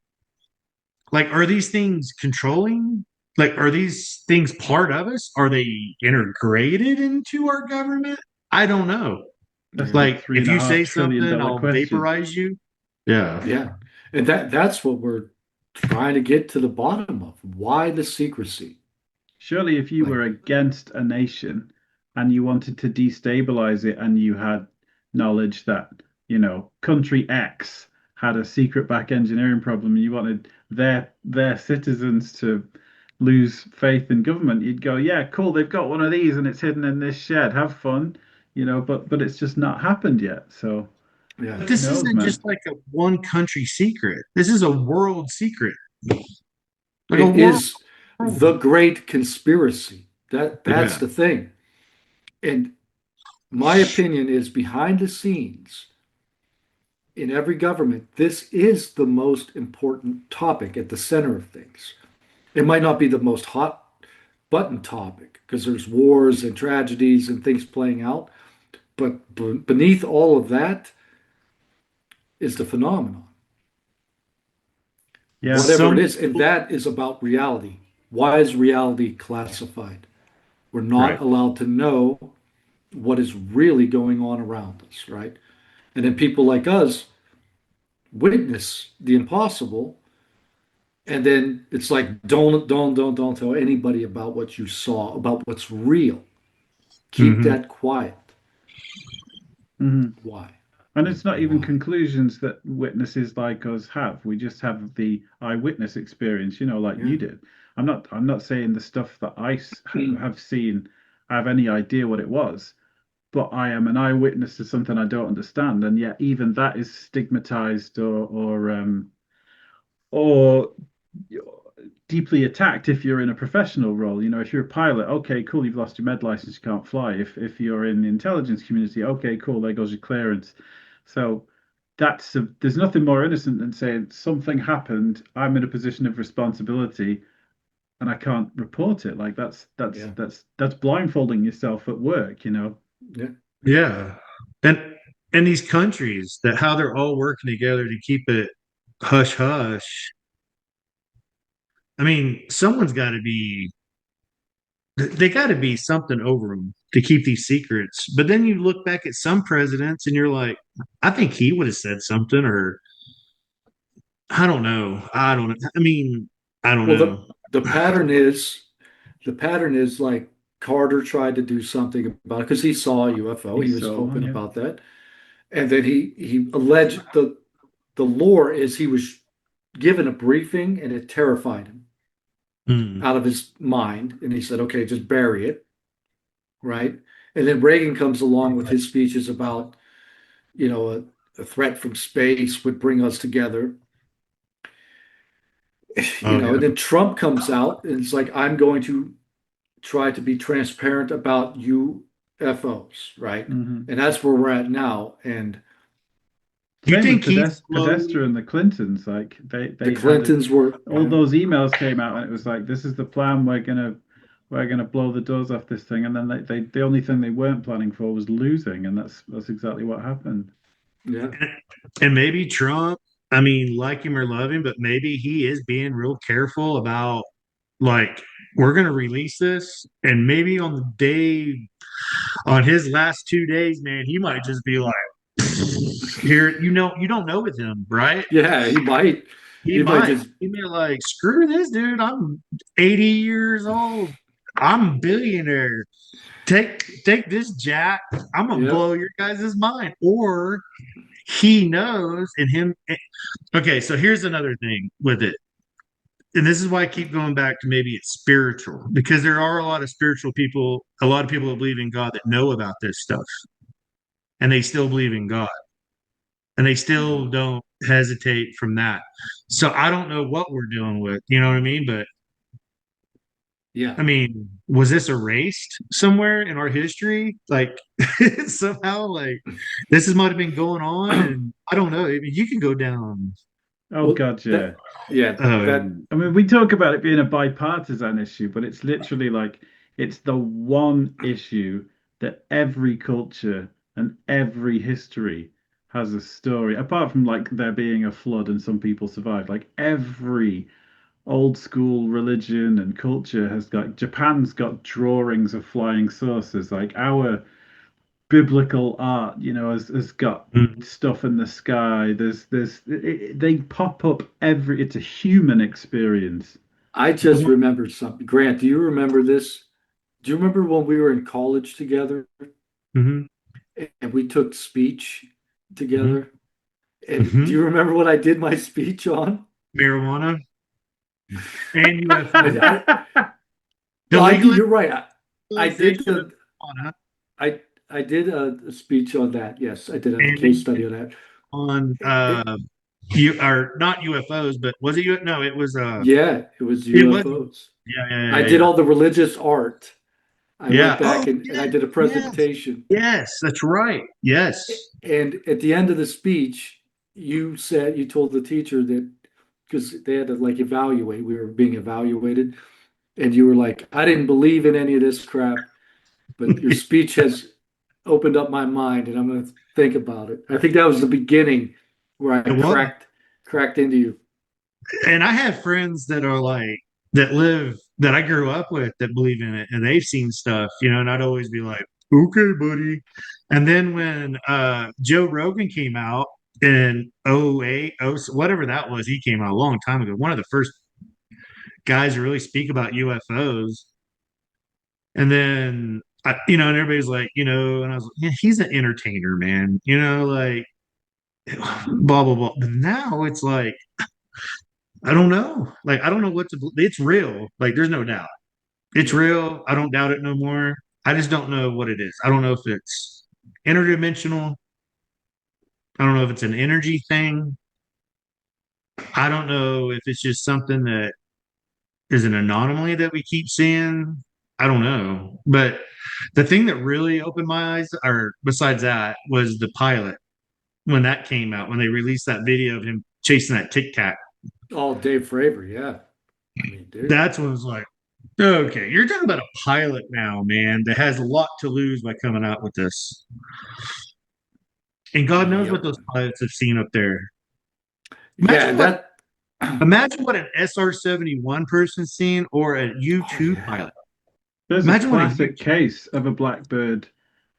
like are these things controlling? Like are these things part of us? Are they integrated into our government? I don't know. That's Yeah. the Like three if and a you half say trillion something, dollar I'll question. vaporize you. Yeah. Yeah. And that's what we're trying to get to the bottom of. Why the secrecy? Surely, if you Like, were against a nation and you wanted to destabilize it, and you had knowledge that, country X had a secret back engineering problem, and you wanted their citizens to lose faith in government, you'd go, yeah, cool, they've got one of these and it's hidden in this shed. Have fun, but it's just not happened yet. So Yeah. But this knows, isn't man. just like a one country secret. This is a world secret. Like a It world. is the great conspiracy. That's Yeah. the thing. And my opinion is behind the scenes in every government, this is the most important topic at the center of things. It might not be the most hot button topic because there's wars and tragedies and things playing out, but beneath all of that is the phenomenon, Yeah. whatever it Some is. And that is about reality. Why is reality classified? We're not right. allowed to know what is really going on around us, right? And then people like us witness the impossible, and then it's like don't tell anybody about what you saw, about what's real. Keep Hmm. that quiet. Mhm. Why? And it's not even Why? conclusions that witnesses like us have. We just have the eyewitness experience, like Yeah. you did. I'm not saying the stuff that have seen, I have any idea what it was, but I am an eyewitness to something I don't understand, and yet even that is stigmatized or deeply attacked if you're in a professional role. If you're a pilot, okay, cool, you've lost your med license, you can't fly. If you're in the intelligence community, okay, cool, there goes your clearance. So there's nothing more innocent than saying something happened, I'm in a position of responsibility, and I can't report it. Like Yeah. that's blindfolding yourself at work. Yeah. Yeah. And and these countries that how they're all working together to keep it hush hush. I mean, someone's got to be they got to be something over them to keep these secrets. But then you look back at some presidents and you're like, I think he would have said something, or I don't know. I don't know. I mean, I don't Well, know. the pattern is like Carter tried to do something about it because he saw a UFO. He He was saw one, open yeah. about that, and then he alleged the lore is he was given a briefing and it terrified him Hmm. out of his mind, and he said, "Okay, just bury it." Right? And then Reagan comes along with his speeches about, a threat from space would bring us together. Oh And yeah. then Trump comes out and it's like, I'm going to try to be transparent about UFOs, right? Hmm. And that's where we're at now. And Do you Same with think he's Podesta slow? and the Clintons. Like the they had it. Clintons were, All yeah, those emails came out, and it was like, "This is the plan. We're gonna blow the doors off this thing." And then the only thing they weren't planning for was losing, and that's exactly what happened. yeah, And maybe Trump, I mean, like him or love him, but maybe he is being real careful about like we're gonna release this, and maybe on the day on his last 2 days, man, he might just be like, here, you don't know with him, right? yeah. He He might might. just, He may like, screw this, dude. I'm 80 years old. I'm a billionaire. Take this, Jack. I'm gonna yeah, blow your guys' mind. Or he knows and him. Okay, so here's another thing with it. And this is why I keep going back to maybe it's spiritual, because there are a lot of spiritual people, a lot of people that believe in God that know about this stuff and they still believe in God and they still don't hesitate from that. So I don't know what we're dealing with, you know what I mean? But yeah. I mean, was this erased somewhere in our history? Like somehow, like might have been going on, and I don't know. I mean, you can go down. Oh Well, God, yeah. yeah, that, Um, I mean, we talk about it being a bipartisan issue, but it's literally like it's the one issue that every culture and every history has a story. Apart from like there being a flood and some people survived, like every old school religion and culture has got. Japan's got drawings of flying saucers. Like our biblical art, has got mm, stuff in the sky. They pop up it's a human experience. I just remembered something. Grant, do you remember this? Do you remember when we were in college together mhm, and we took speech mhm, together? And do mhm. you remember what I did my speech on? Marijuana and I, UFOs. I The no, you're right. I did legalization of marijuana I did a speech on that. Yes, I did a and case study on that. on It, you are not UFOs, but was it you? No, yeah, it was it was UFOs. yeah, yeah, I yeah, did yeah. all the religious art. I went Yeah. back Oh, and I yes, did a yes, presentation. yes, that's right. Yes. And at the end of the speech, you told the teacher that because they had to like evaluate, we were being evaluated, and you were like, I didn't believe in any of this crap, but your speech has opened up my mind, and I'm going to think about it. I think that was the beginning where I It was. cracked into you. And I have friends that are like that I grew up with that believe in it and they've seen stuff, and I'd always be like, okay, buddy. And then when Joe Rogan came out in '08, whatever that was, he came out a long time ago. One of the first guys to really speak about UFOs. And then and everybody's like, and I was like, yeah, he's an entertainer, man. Like blah blah blah. But now it's like I don't know. Like, I don't know what to believe. It's real. Like, there's no doubt. It's Yeah. real. I don't doubt it no more. I just don't know what it is. I don't know if it's interdimensional. I don't know if it's an energy thing. I don't know if it's just something that is an anomaly that we keep seeing. I don't know. But the thing that really opened my eyes, or besides that, was the pilot when that came out, when they released that video of him chasing that tic tac. Oh, Dave Fravor, yeah. I mean, dude. That's when it was like, okay, you're talking about a pilot now, man, that has a lot to lose by coming out with this. And God knows what Yep. those pilots have seen up there. Yeah, Imagine what that. imagine what an SR-71 person's seen or a Oh U-2 yeah. pilot. There's a Imagine what a classic U-2. case of a blackbird.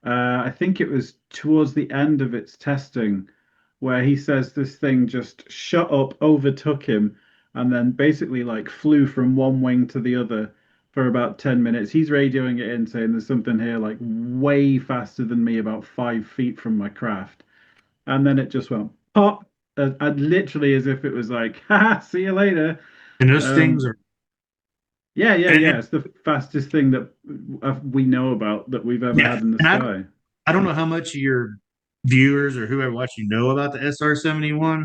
I think it was towards the end of its testing where he says this thing just shut up, overtook him, and then basically like flew from one wing to the other for about 10 minutes. He's radioing it in saying there's something here like way faster than me, about 5 feet from my craft. And then it just went pop, literally as if it was like, haha, see you later. And those things Um, are yeah, yeah, and yeah. It's the fastest thing that we know about that we've ever yeah, had in the and sky. I don't know how much of your viewers or whoever watching know about the SR-71,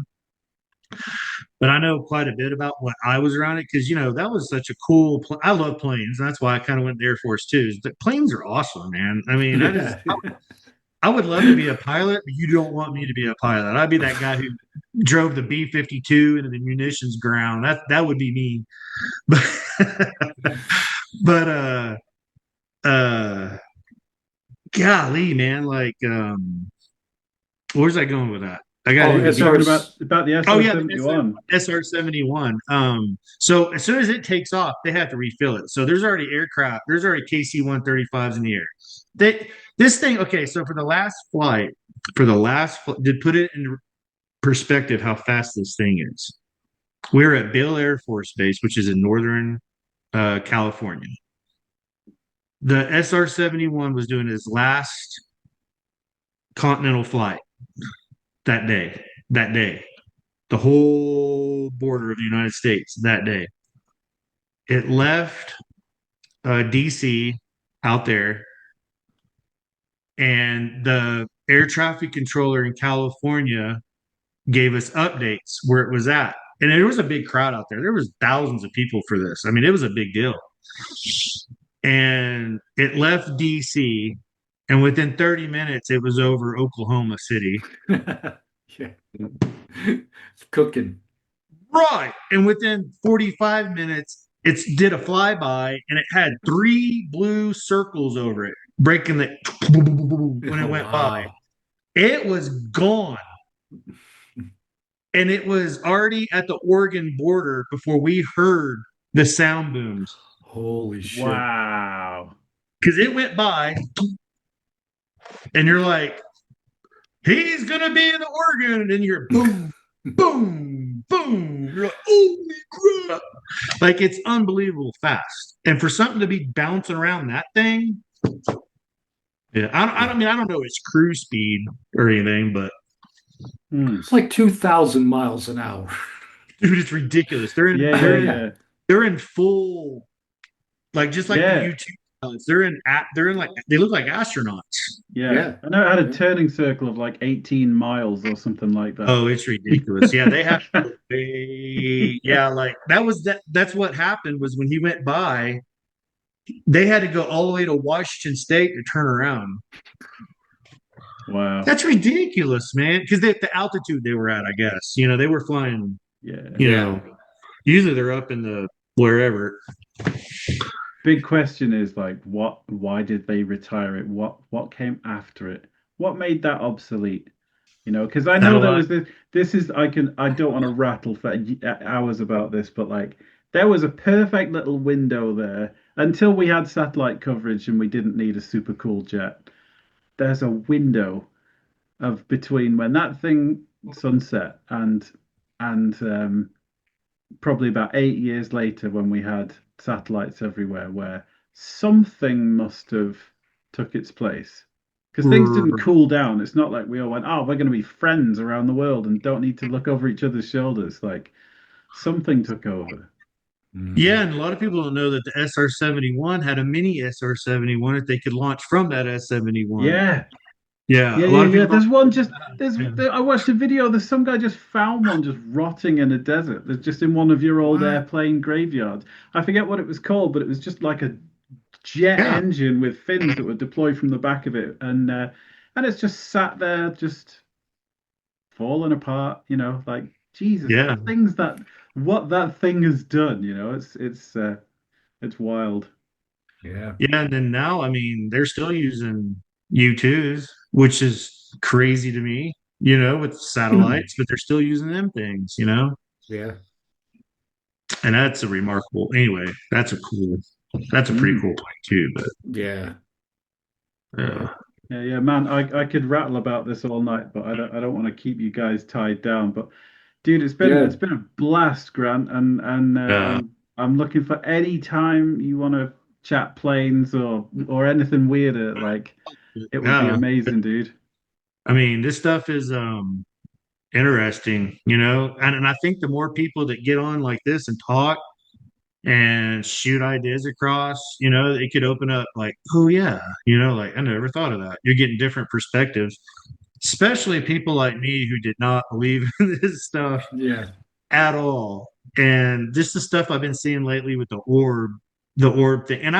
but I know quite a bit about what I was around it because that was such a cool. I love planes. That's why I kind of went to the Air Force too. The planes are awesome, man. I mean, Yeah. I would love to be a pilot, but you don't want me to be a pilot. I'd be that guy who drove the B-52 into the munitions ground. That would be me. But but uh golly, man, like where's I going with that? I got Oh, You're into the talking SR's. about the oh yeah, the SR-71. SR-71. So as soon as it takes off, they have to refill it. So there's already aircraft, there's already KC-135s in the air. This thing, okay, so to put it in perspective how fast this thing is. We're at Bill Air Force Base, which is in northern California. The SR-71 was doing his last continental flight that day. That day. The whole border of the United States that day. It left DC out there, and the air traffic controller in California gave us updates where it was at. And there was a big crowd out there. There was thousands of people for this. I mean, it was a big deal. And it left DC, and within 30 minutes, it was over Oklahoma City. Yeah. It's cooking. Right. And within 45 minutes, it did a flyby and it had 3 blue circles over it, breaking the when it Oh, went by. wow. It was gone. And it was already at the Oregon border before we heard the sound booms. Holy shit. Wow. Because it went by and you're like, he's going to be in Oregon. And then you're boom, boom, boom. You're like, holy crap. Like, it's unbelievable fast. And for something to be bouncing around that thing, yeah, I don't know its cruise speed or anything, but It's like 2,000 miles an hour. dude, it's ridiculous. They're in Yeah, Oh, yeah, they're in yeah. yeah. they're in full, like just like the Yeah. U2 they're in like they look like astronauts. Yeah. Yeah. I know it had a Yeah. turning circle of like 18 miles or something like that. Oh, it's ridiculous. Yeah, they have to go way, yeah, like that's what happened was when he went by, they had to go all the way to Washington State to turn around. Wow. That's ridiculous, man. Because the altitude they were at, I guess. They were flying, Yeah. you Yeah. know, usually they're up in the wherever. Big question is like why did they retire it? What came after it? What made that obsolete? Because I know there Satellite. was I don't want to rattle for hours about this, but like there was a perfect little window there until we had satellite coverage and we didn't need a super cool jet. There's a window of between when that thing sunset and probably about 8 years later when we had satellites everywhere where something must have took its place because things didn't cool down. It's not like we all went, oh, we're going to be friends around the world and don't need to look over each other's shoulders. Like something took over. Yeah, Mhm. and a lot of people don't know that the SR-71 had a mini SR-71 that they could launch from that S-71. Yeah. Yeah, Yeah, a yeah, lot of yeah. people don't. There's one just Yeah. I watched a video. There's some guy just found one just rotting in a desert. There's just in one of your old What? airplane graveyards. I forget what it was called, but it was just like a jet Yeah, engine with fins that were deployed from the back of it, and it's just sat there, just falling apart. Like Jesus, the yeah, things that what that thing has done. It's wild. Yeah. yeah. And then now, I mean, they're still using U-2s, which is crazy to me. With satellites, but they're still using them things. Yeah. And that's a remarkable. Anyway, that's a pretty Mm. cool point too. But Yeah. Yeah. uh, Yeah, yeah, man. I could rattle about this all night, but I don't want to keep you guys tied down. But dude, it's been Yeah. it's been a blast, Grant, and uh, I'm looking for any time you want to chat planes or anything weirder. Like it would be yeah. amazing, dude. I mean, this stuff is interesting, and I think the more people that get on like this and talk and shoot ideas across, it could open up like, oh yeah, like I never thought of that. You're getting different perspectives, especially people like me who did not believe in this stuff Yeah. at all. And just the stuff I've been seeing lately with the orb thing. And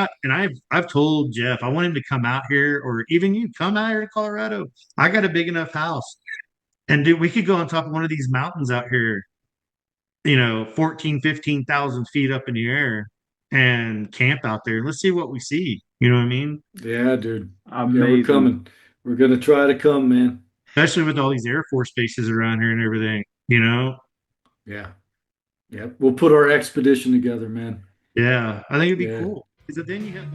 I've told Jeff I want him to come out here, or even you come out here to Colorado. I got a big enough house. And dude, we could go on top of one of these mountains out here, 14, 15,000 feet up in the air and camp out there. Let's see what we see. You know what I mean? Yeah, dude. Yeah, we're Amazing. coming. We're gonna try to come, man. Especially with all these Air Force bases around here and everything. Yeah. Yeah. We'll put our expedition together, man. Yeah, I think it'd be Yeah. cool. Because then you have